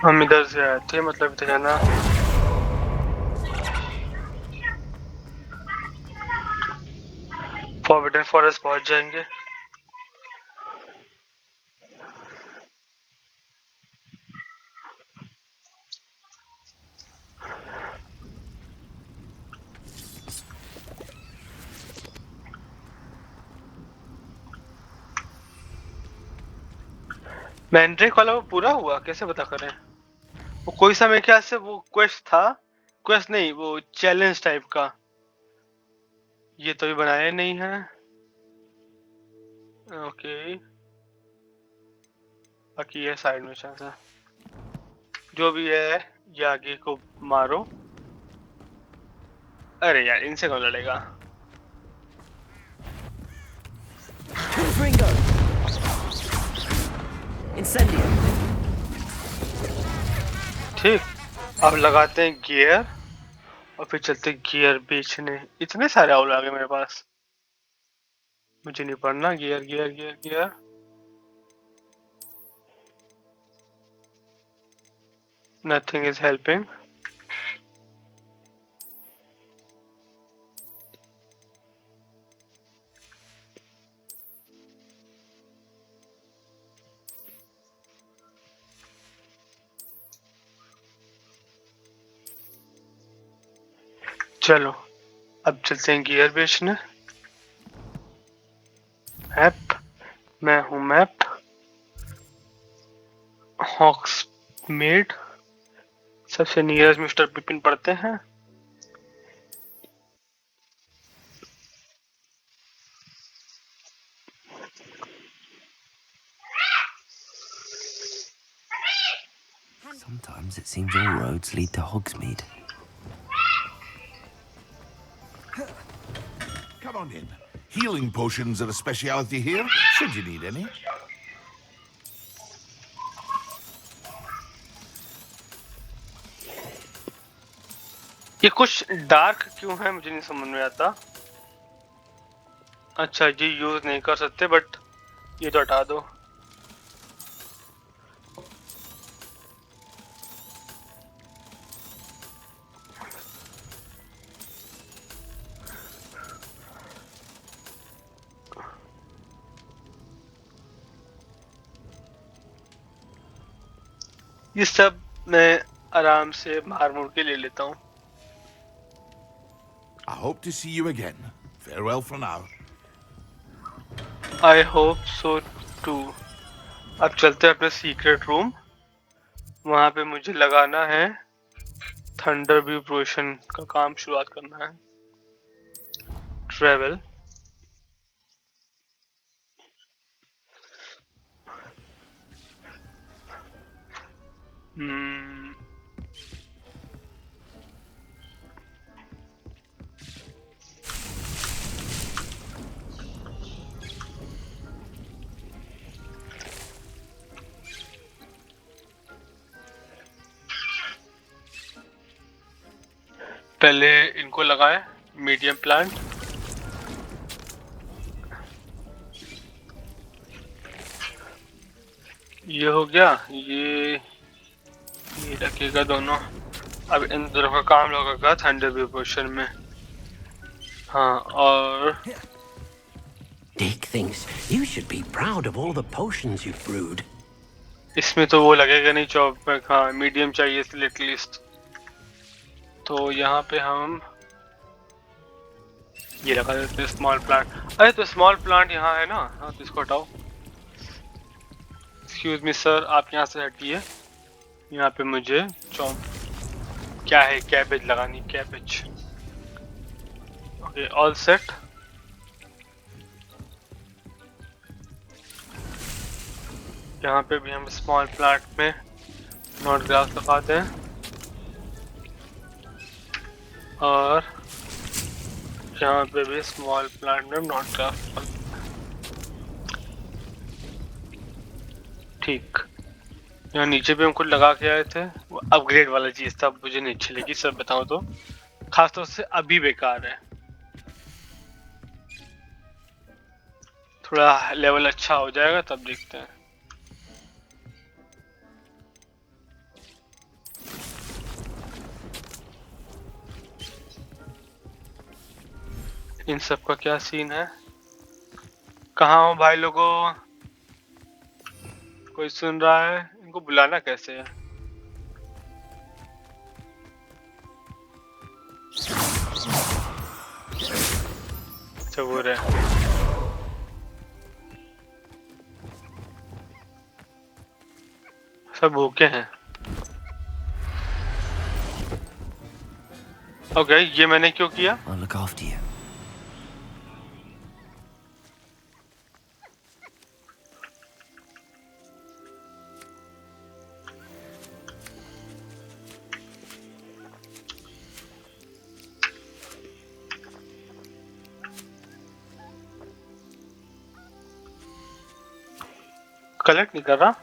हम इधर से आए थे, मतलब इधर जाना। फॉरबिडन फॉरेस्ट पहुंच जाएंगे। मैंड्रेक वाला वो पूरा हुआ, कैसे पता करें? वो कोई समय ख्याल से वो क्वेस्ट था, क्वेस्ट नहीं, वो चैलेंज टाइप का। ये तो भी बनाया नहीं है। ओके, बाकी ये साइड में शायद है। जो भी है, ये आगे को मारो। अरे यार, इनसे कौन लड़ेगा? Confringo. Incendio. ठीक, अब लगाते हैं गियर और फिर चलते हैं गियर बेचने। इतने सारे आउल आ गए मेरे पास, मुझे नहीं पढ़ना। Gear gear gear gear. Nothing is helping. चलो अब चलते हैं गियर बेचने। मैप, मैं हूँ मैप। हॉक्स मेड, सबसे नियरेस्ट मिस्टर पिपिन पढ़ते हैं। Sometimes it seems all roads lead to Hogsmeade. Come on in. Healing potions are a speciality here, should you need any. ये कुछ डार्क क्यों है मुझे नहीं समझ में आता। अच्छा, ये यूज नहीं कर सकते, बट ये तो हटा दो। ये सब मैं आराम से मार मुड़ के ले लेता हूँ। I hope to see you again. Farewell for now. I hope so too. अब चलते हैं अपने सीक्रेट रूम। वहाँ पे मुझे लगाना है थंडर व्यू प्रोशन का काम शुरुआत करना है। ट्रेवल। पहले इनको लगाए मीडियम प्लांट। ये हो गया, ये रखेगा दोनों। अब इन दोनों का काम लगेगा थंडर व्यू पोशन में। हाँ, और Dick thinks you should be proud of all the potions you've brewed. इसमें तो वो लगेगा नहीं चॉप में। हाँ, मीडियम चाहिए एटलीस्ट। तो यहाँ पे हम ये लगा देते हैं स्मॉल प्लांट। अरे तो स्मॉल प्लांट यहाँ है ना। हाँ, तो इसको हटाओ। एक्सक्यूज मी सर, आप यहाँ से हटिए। यहाँ पे मुझे चॉप क्या है, कैबेज लगानी, कैबेज। Okay, all set. यहाँ पे भी हम स्मॉल प्लांट में नॉट ग्रास लगाते हैं और यहाँ पे भी स्मॉल प्लांट में नॉट ग्रास। ठीक। यहाँ नीचे भी हम कुछ लगा के आए थे। वो अपग्रेड वाला चीज था, मुझे नहीं अच्छी लगी सब बताऊं तो। खासतौर से अभी बेकार है। थोड़ा लेवल अच्छा हो जाएगा तब देखते हैं। इन सब का क्या सीन है? कहाँ हो भाई लोगों? कोई सुन रहा है? इनको बुलाना कैसे है? अच्छा, वो रहे। सब भूखे हैं। ओके, ये मैंने क्यों किया? I'll look after you. Collect नहीं कर रहा।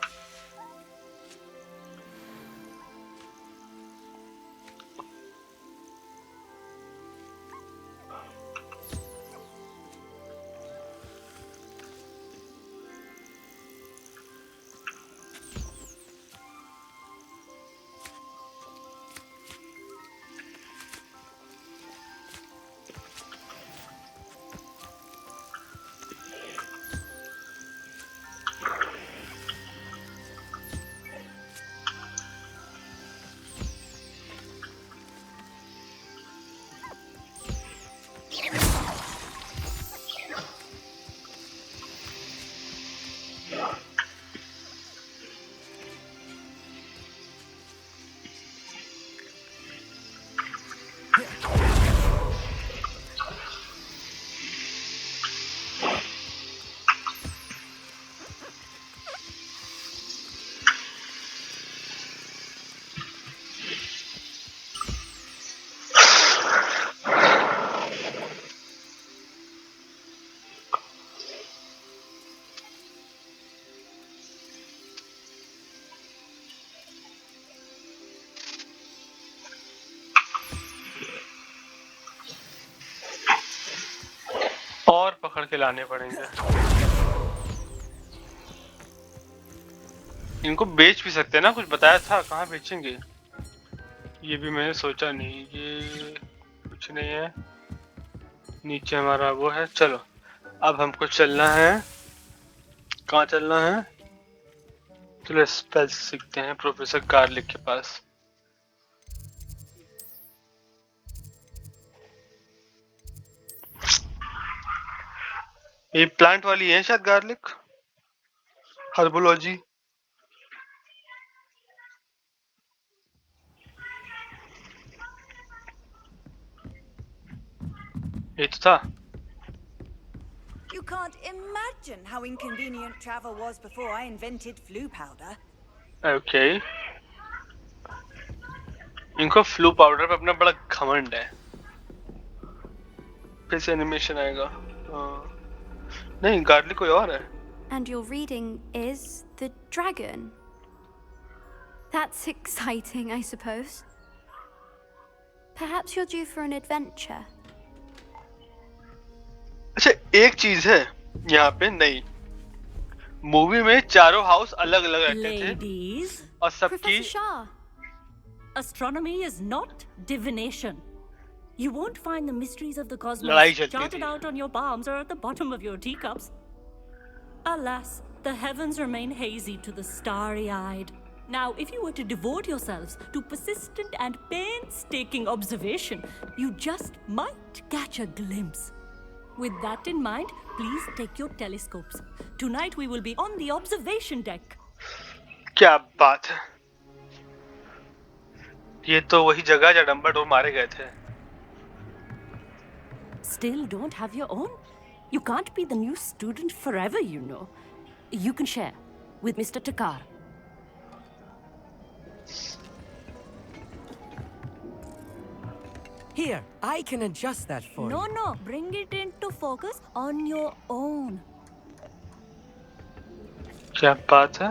और पकड़ के लाने पड़ेंगे। इनको बेच भी सकते हैं ना, कुछ बताया था। कहाँ बेचेंगे? ये भी मैंने सोचा नहीं। ये कुछ नहीं है। नीचे हमारा वो है। चलो, अब हमको चलना है। कहाँ चलना है? चलो स्पेल सीखते हैं प्रोफेसर गार्लिक के पास। ये प्लांट वाली है शायद गार्लिक, हर्बोलॉजी। ये तो था। You can't imagine how inconvenient travel was before I invented flu powder. Okay इनको फ्लू पाउडर पे अपना बड़ा घमंड है। फिर से एनिमेशन आएगा। नहीं गार्लिक कोई और है। And your reading is the dragon. That's exciting, I suppose. Perhaps you're due for an adventure. अच्छा एक चीज है यहाँ पे, नहीं मूवी में चारों हाउस अलग अलग रहते थे और सबकी। Professor Shah, astronomy is not divination. You won't find the mysteries of the cosmos charted out on your palms or at the bottom of your teacups. Alas, the heavens remain hazy to the starry-eyed. Now, if you were to devote yourselves to persistent and painstaking observation, you just might catch a glimpse. With that in mind, please take your telescopes. Tonight we will be on the observation deck. क्या बात है, ये तो वही जगह जहाँ Dumbledore मारे गए थे। Still don't have your own? You can't be the new student forever, you know. You can share with Mr. Takar. Here, I can adjust that for you. No, bring it into focus on your own. क्या बात है?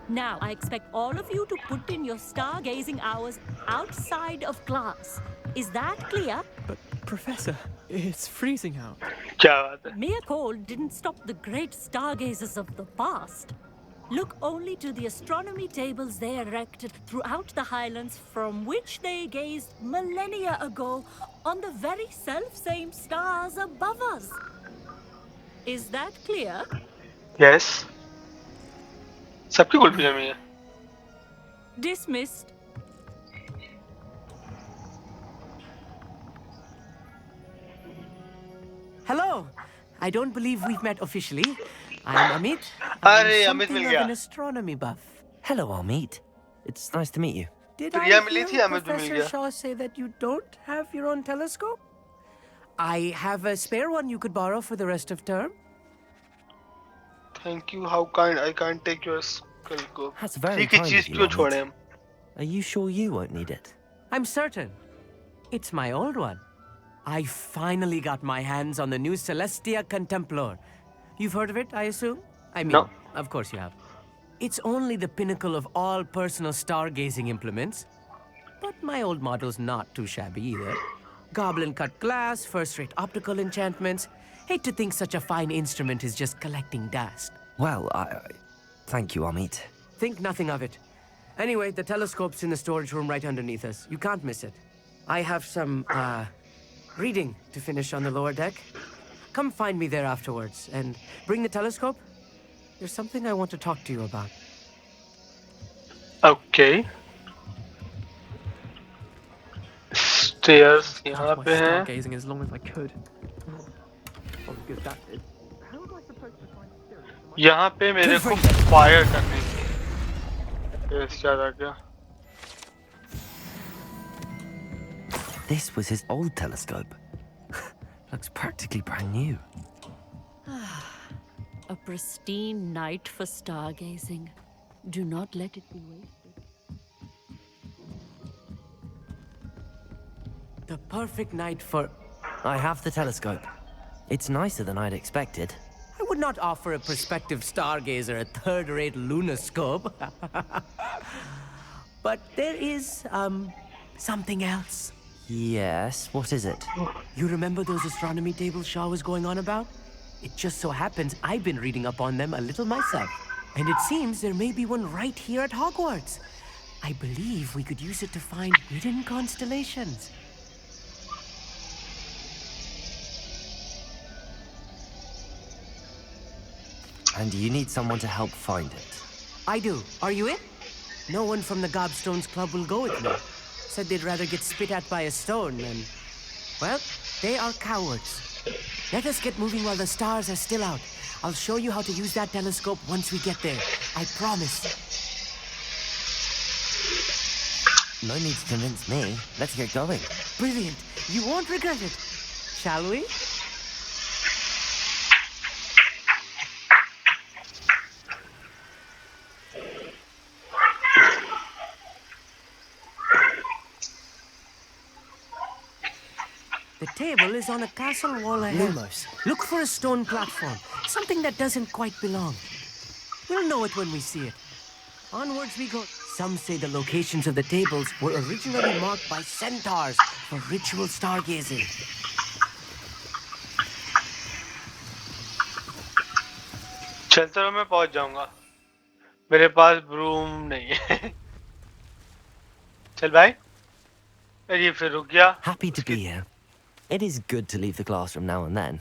Now, I expect all of you to put in your stargazing hours outside of class. Is that clear? But, Professor, it's freezing out. क्या बात है? Mere cold didn't stop the great stargazers of the past. Look only to the astronomy tables they erected throughout the highlands from which they gazed millennia ago on the very self-same stars above us. Is that clear? Yes. सबकी कुल्फी जमी है। Dismissed. Hello. I don't believe we've met officially. I'm Amit. अरे I'm Amit mill something गया। of an astronomy buff. Hello, Amit. It's nice to meet you. Did Priya I मिली थी, hear Amit भी मिल Professor गया। Shaw say that you don't have your own telescope? I have a spare one you could borrow for the rest of term. Thank you, how kind. I can't take your telescope. That's very ठीक ही kind चीज of you, क्यों Amit. छोड़े हम? Are you sure you won't need it? I'm certain. It's my old one. I finally got my hands on the new Celestia Contemplar. You've heard of it, I assume? I mean, No. Of course you have. It's only the pinnacle of all personal stargazing implements. But my old model's not too shabby either. Goblin-cut glass, first-rate optical enchantments. Hate to think such a fine instrument is just collecting dust. Well, thank you, Amit. Think nothing of it. Anyway, the telescope's in the storage room right underneath us. You can't miss it. I have some, reading to finish on the lower deck. Come find me there afterwards, and bring the telescope. There's something I want to talk to you about. Okay. Stairs यहाँ पे हैं। Stargazing as long as I could. Oh, good that did. How am I supposed to find spirits? यहाँ पे मेरे को fire करनी थी। Yes, याद आ गया। This was his old telescope. Looks practically brand new. A pristine night for stargazing. Do not let it be wasted. The perfect night for... I have the telescope. It's nicer than I'd expected. I would not offer a prospective stargazer a third-rate lunoscope. But there is, something else. Yes, what is it? You remember those astronomy tables Shaw was going on about? It just so happens I've been reading up on them a little myself. And it seems there may be one right here at Hogwarts. I believe we could use it to find hidden constellations. And you need someone to help find it. I do. Are you in? No one from the Gobstones Club will go with me. Said they'd rather get spit at by a stone than... Well, they are cowards. Let us get moving while the stars are still out. I'll show you how to use that telescope once we get there. I promise. No need to convince me. Let's get going. Brilliant. You won't regret it. Shall we? The table is on a castle wall ahead. Lumos. Look for a stone platform. Something that doesn't quite belong. We'll know it when we see it. Onwards we go. Some say the locations of the tables were originally marked by centaurs for ritual stargazing. चलते रहो, मैं पहुंच जाऊंगा. मेरे पास broom नहीं है. चल भाई. ये फिर रुक गया. Happy to be here. It is good to leave the classroom now and then.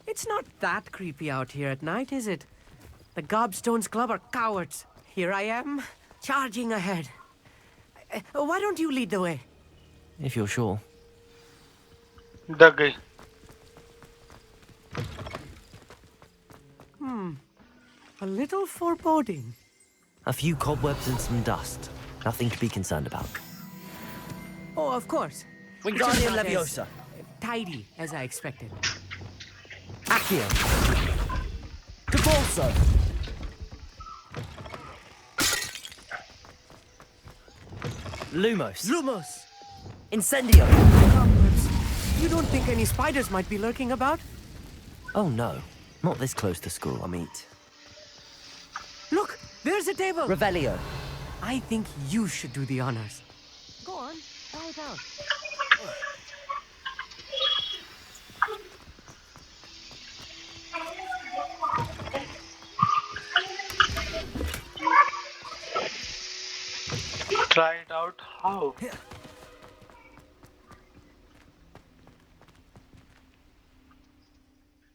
It's not that creepy out here at night, is it? The Gobstones Club are cowards. Here I am, charging ahead. Why don't you lead the way? If you're sure. डग गई. A little foreboding. A few cobwebs and some dust. Nothing to be concerned about. Oh, of course. Wingardium Not as Leviosa. tidy as I expected. Accio. Cabalso. Lumos. Lumos! Incendio. You don't think any spiders might be lurking about? Oh no. Not this close to school, Amit. Look, there's a table. Revelio. I think you should do the honors. Go on, try it out. Try it out. How?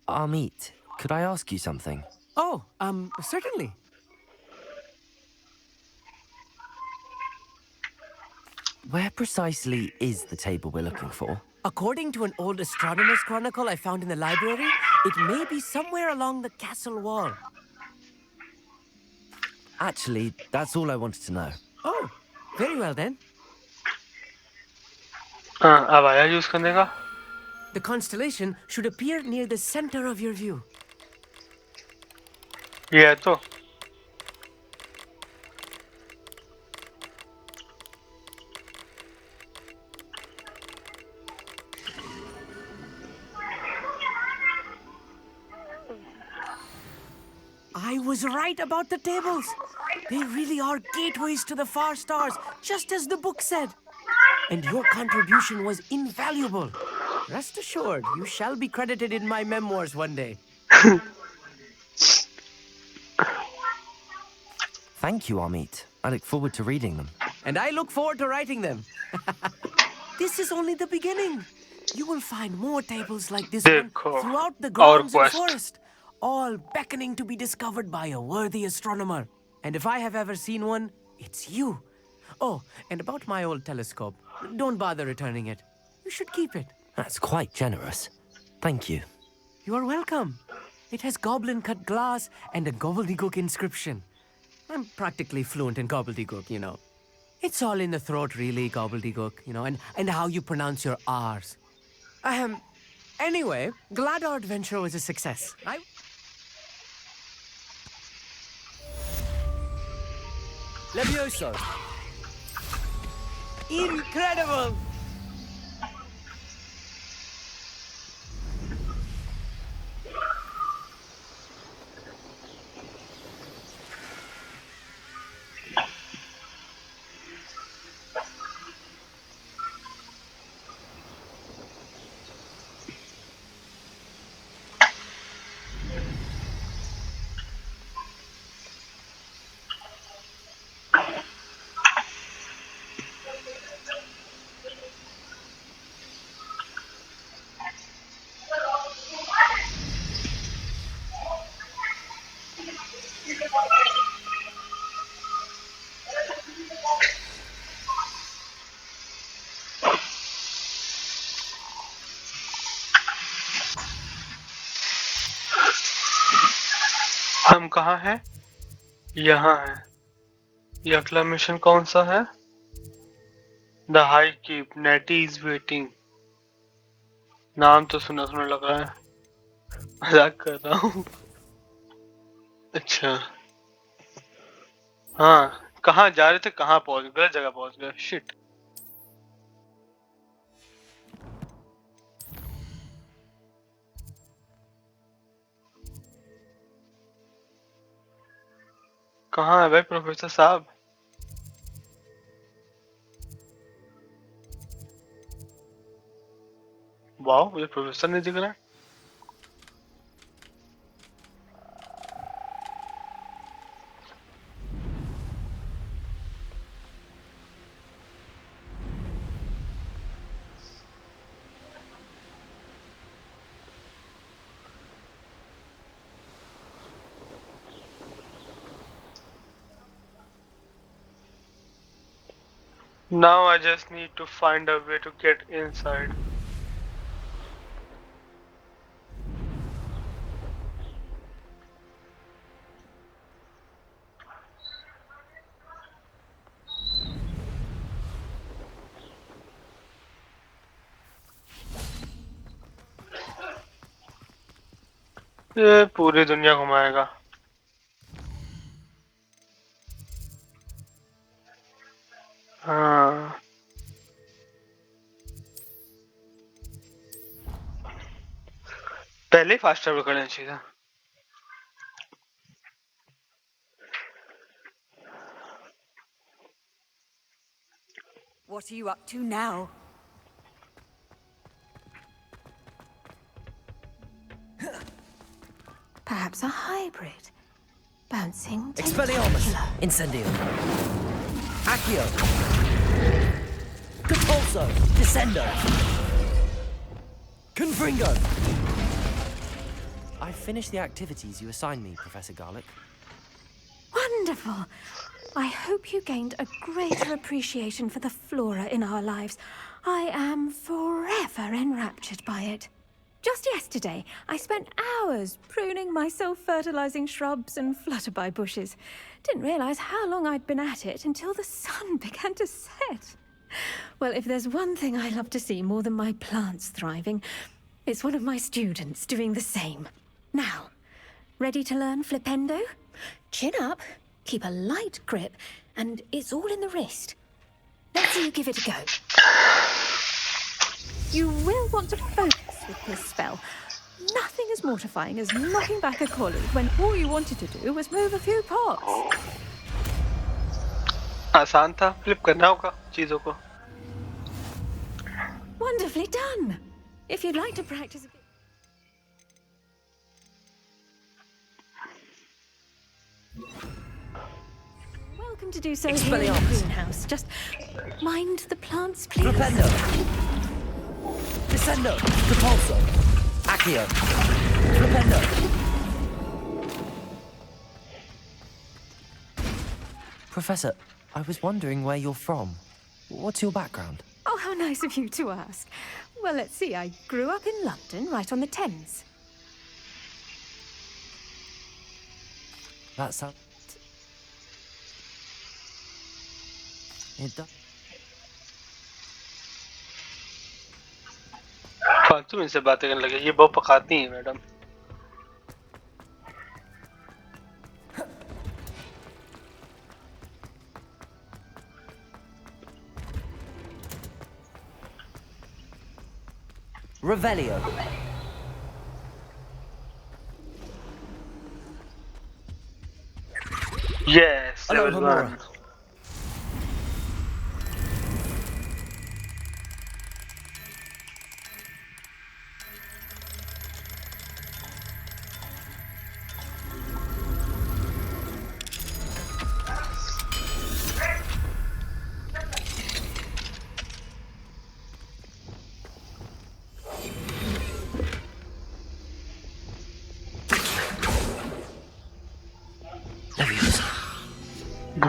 Amit, could I ask you something? Oh, certainly. Where precisely is the table we're looking for? According to an old astronomer's chronicle I found in the library, it may be somewhere along the castle wall. Actually, that's all I wanted to know. Oh, very well then. अब आया use करने का. The constellation should appear near the center of your view. ये है तो. I was right about the tables. They really are gateways to the far stars, just as the book said. And your contribution was invaluable. Rest assured, you shall be credited in my memoirs one day. Thank you, Amit. I look forward to reading them. And I look forward to writing them. This is only the beginning. You will find more tables like this one throughout the grounds and forest, all beckoning to be discovered by a worthy astronomer. And if I have ever seen one, it's you. Oh, and about my old telescope, don't bother returning it. You should keep it. That's quite generous. Thank you. You are welcome. It has goblin-cut glass and a gobbledygook inscription. I'm practically fluent in gobbledygook, you know. It's all in the throat, really, gobbledygook, you know, and how you pronounce your R's. Anyway, glad our adventure was a success. Levioso. Incredible! हम कहाँ हैं? यहाँ है। ये अगला mission कौन सा है? The high keep, Netty is waiting. नाम तो सुना सुना लग रहा है, मजाक कर रहा हूँ। अच्छा हाँ, कहाँ जा रहे थे, कहाँ पहुंच गए, गलत जगह पहुंच गए। शिट। कहाँ है भाई प्रोफेसर साहब? वाह, मुझे प्रोफेसर नहीं दिख रहा है। Now I just need to find a way to get inside. ये पूरी दुनिया घुमाएगा। हाँ, पहले ही फास्ट ट्रैवल करना चाहिए। What are you up to now? Perhaps a hybrid. Bouncing Expelliarmus, tentacular. Incendio, Accio, Compulso, Descendo, Confringo. I've finished the activities you assigned me, Professor Garlic. Wonderful. I hope you gained a greater appreciation for the flora in our lives. I am forever enraptured by it. Just yesterday, I spent hours pruning my self-fertilizing shrubs and flutterby bushes. Didn't realize how long I'd been at it until the sun began to set. Well, if there's one thing I love to see more than my plants thriving, it's one of my students doing the same. Now, ready to learn Flipendo? Chin up, keep a light grip, and it's all in the wrist. Let's see you give it a go. You will want to focus with this spell. Nothing as mortifying as knocking back a colleague when all you wanted to do was move a few pots. आसान था, flip करना होगा चीजों को। Wonderfully done. If you'd like to practice a bit. Welcome to do so here in the greenhouse. Just mind the plants, please. Flipendo, Descendo, Compulso, Accio, Flipendo. Professor, I was wondering where you're from. What's your background? Oh, how nice of you to ask. Well, let's see. I grew up in London, right on the Thames. That sounds... It does. फालतू इनसे बातें करने लगे, ये बहुत पकाती हैं madam. Revelio. Yes, Hello, level one.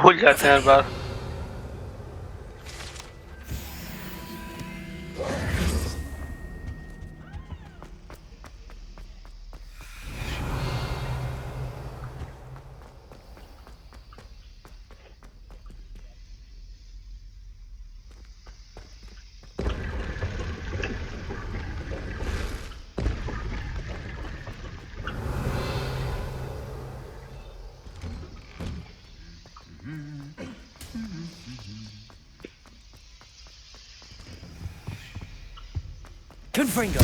भूल जाते हैं हर बार। Confringo.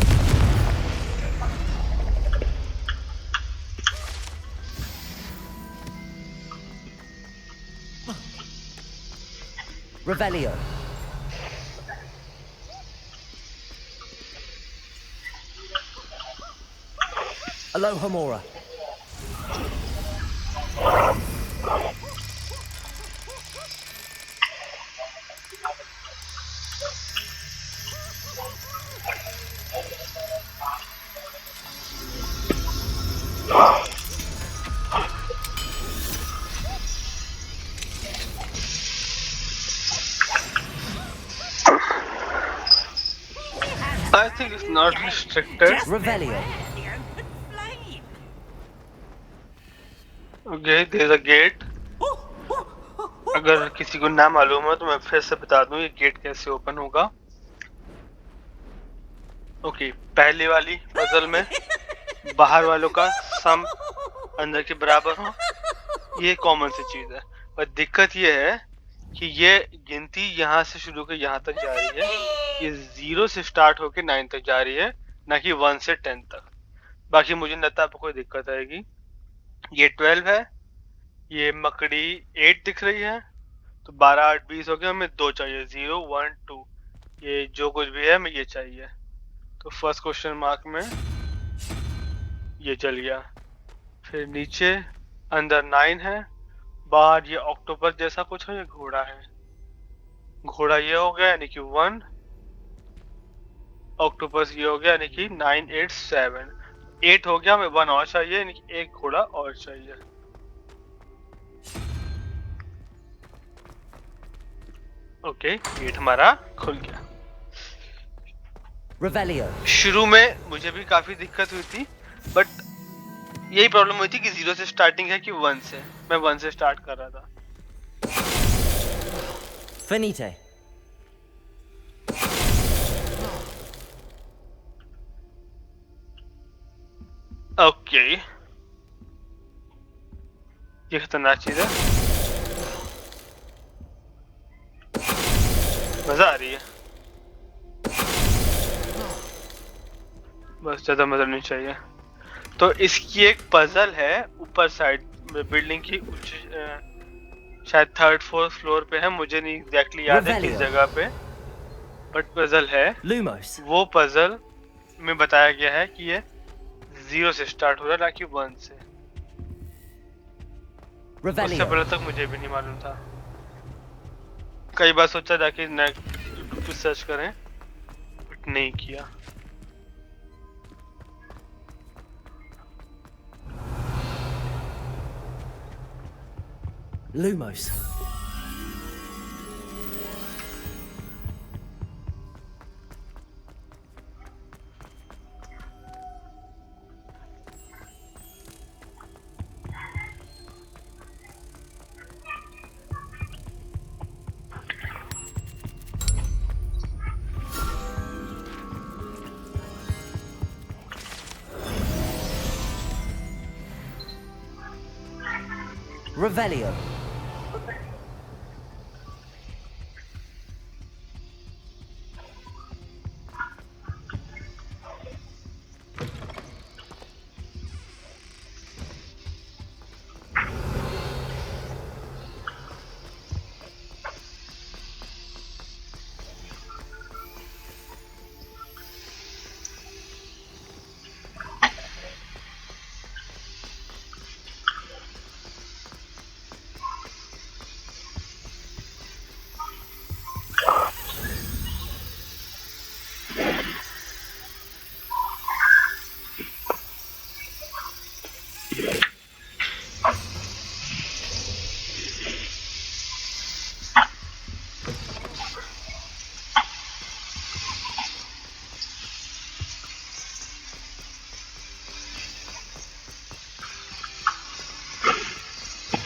Revelio. Alohomora. I think it's not restricted. Revelio. Okay, there's a gate. अगर किसी को ना मालूम हो तो मैं फिर से बता दूं ये गेट कैसे ओपन होगा। ओके, पहले वाली पजल में बाहर वालों का सम अंदर के बराबर हो, ये कॉमन सी चीज है। पर दिक्कत ये है कि ये गिनती यहाँ से शुरू होकर यहाँ तक जा रही है। ये 0 से स्टार्ट होकर 9 तक जा रही है, ना कि 1 से 10 तक। बाकी मुझे नहीं लगता आपको कोई दिक्कत आएगी। ये 12 है, ये मकड़ी 8 दिख रही है, तो 12 8 20 हो गया। हमें 2 चाहिए, 0 1 2, ये जो कुछ भी है हमें ये चाहिए। तो फर्स्ट क्वेश्चन मार्क में ये चल गया। फिर नीचे अंदर 9 है, बाहर ये ऑक्टोपस जैसा कुछ है, ये घोड़ा है। घोड़ा ये हो गया यानी कि 1, ऑक्टोपस ये हो गया यानी कि 9 8 7, 8 हो गया। हमें 1 और चाहिए यानी कि एक घोड़ा और चाहिए। ओके, गेट हमारा खुल गया। Revelio. शुरू में मुझे भी काफी दिक्कत हुई थी, बट यही प्रॉब्लम हुई थी कि 0 से स्टार्टिंग है कि 1 से। मैं 1 से स्टार्ट कर रहा था। Finite. ओके, ये खतरनाक चीज है। मजा आ रही है, बस ज्यादा मजा नहीं चाहिए। तो इसकी एक पजल है ऊपर साइड बिल्डिंग की, शायद 3rd 4th फ्लोर पे है, मुझे नहीं एग्जैक्टली याद है किस जगह पे, बट पजल है। Lumos. वो पजल में बताया गया है कि ये 0 से स्टार्ट हो रहा है, ना कि 1 से। उससे पहले तक मुझे भी नहीं मालूम था। कई बार सोचा जाके नेट पे सर्च करें, बट नहीं किया। Lumos. Revelio.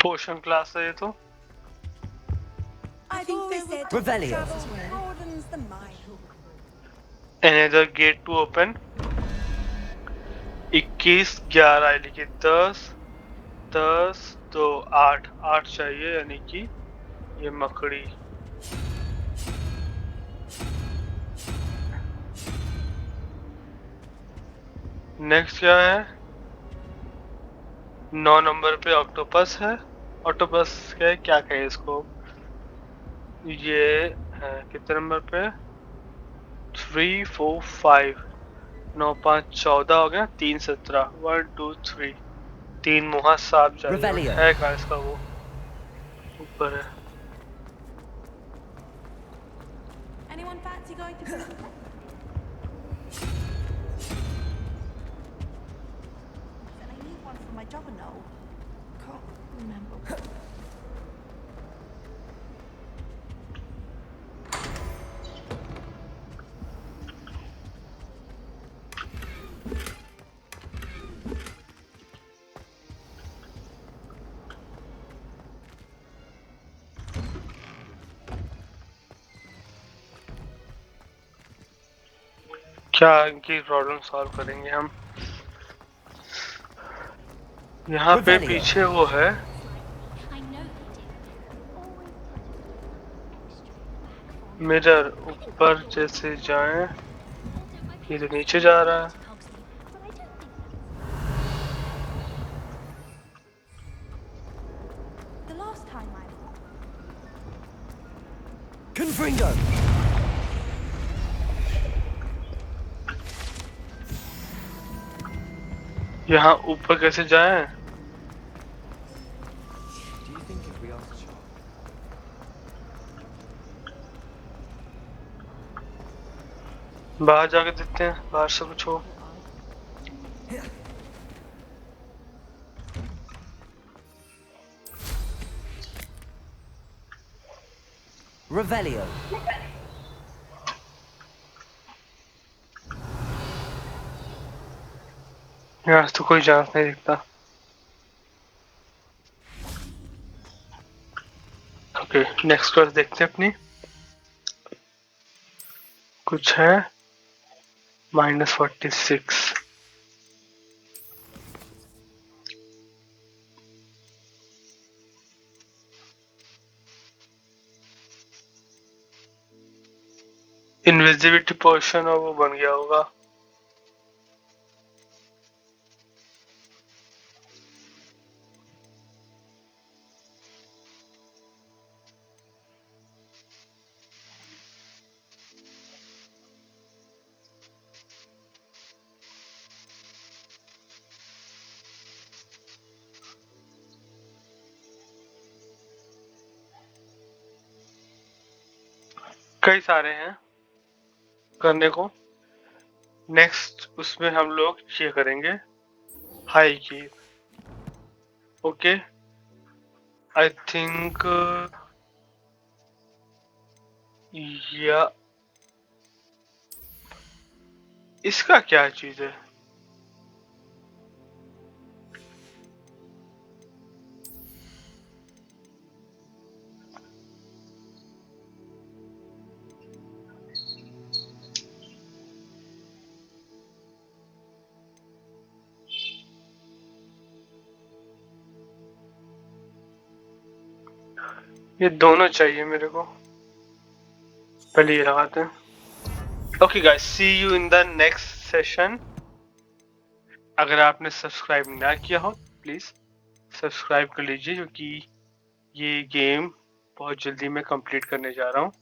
पोशन क्लास है ये तो। Revelio. Another gate to open. 21 11 यानी कि 10 10 तो 8 8 चाहिए, यानी कि ये मकड़ी। नेक्स्ट क्या है? 9 नंबर पे ऑक्टोपस है। ऑक्टोपस क्या कहे इसको? ये है कितने नंबर पे? 3 4 5 9 5 14 हो गया। 3 17 1 2 3 3 मुहा सांप चाहिए है का इसका वो ऊपर है। Anyone fancy going to? And I need one for my juggernaut. Can't remember. क्या इनकी प्रॉब्लम सॉल्व करेंगे हम? यहाँ पे पीछे वो है। मिरर ऊपर जैसे जाएं, ये तो नीचे जा रहा है। Confringo! यहाँ ऊपर कैसे जाएं? बाहर जाके देखते हैं, बाहर से कुछ हो। Revelio. यहाँ तो कोई चांस नहीं दिखता। ओके, नेक्स्ट क्लास देखते हैं अपनी। कुछ है -46। इनविजिबिलिटी पोर्शन और वो बन गया होगा। कई सारे हैं करने को। नेक्स्ट उसमें हम लोग ये करेंगे हाई की। ओके, आई थिंक या इसका क्या चीज है? ये दोनों चाहिए मेरे को। पहले ये लगाते हैं। Okay guys, see you in the next session. अगर आपने सब्सक्राइब ना किया हो प्लीज सब्सक्राइब कर लीजिए, क्योंकि ये गेम बहुत जल्दी मैं कंप्लीट करने जा रहा हूँ।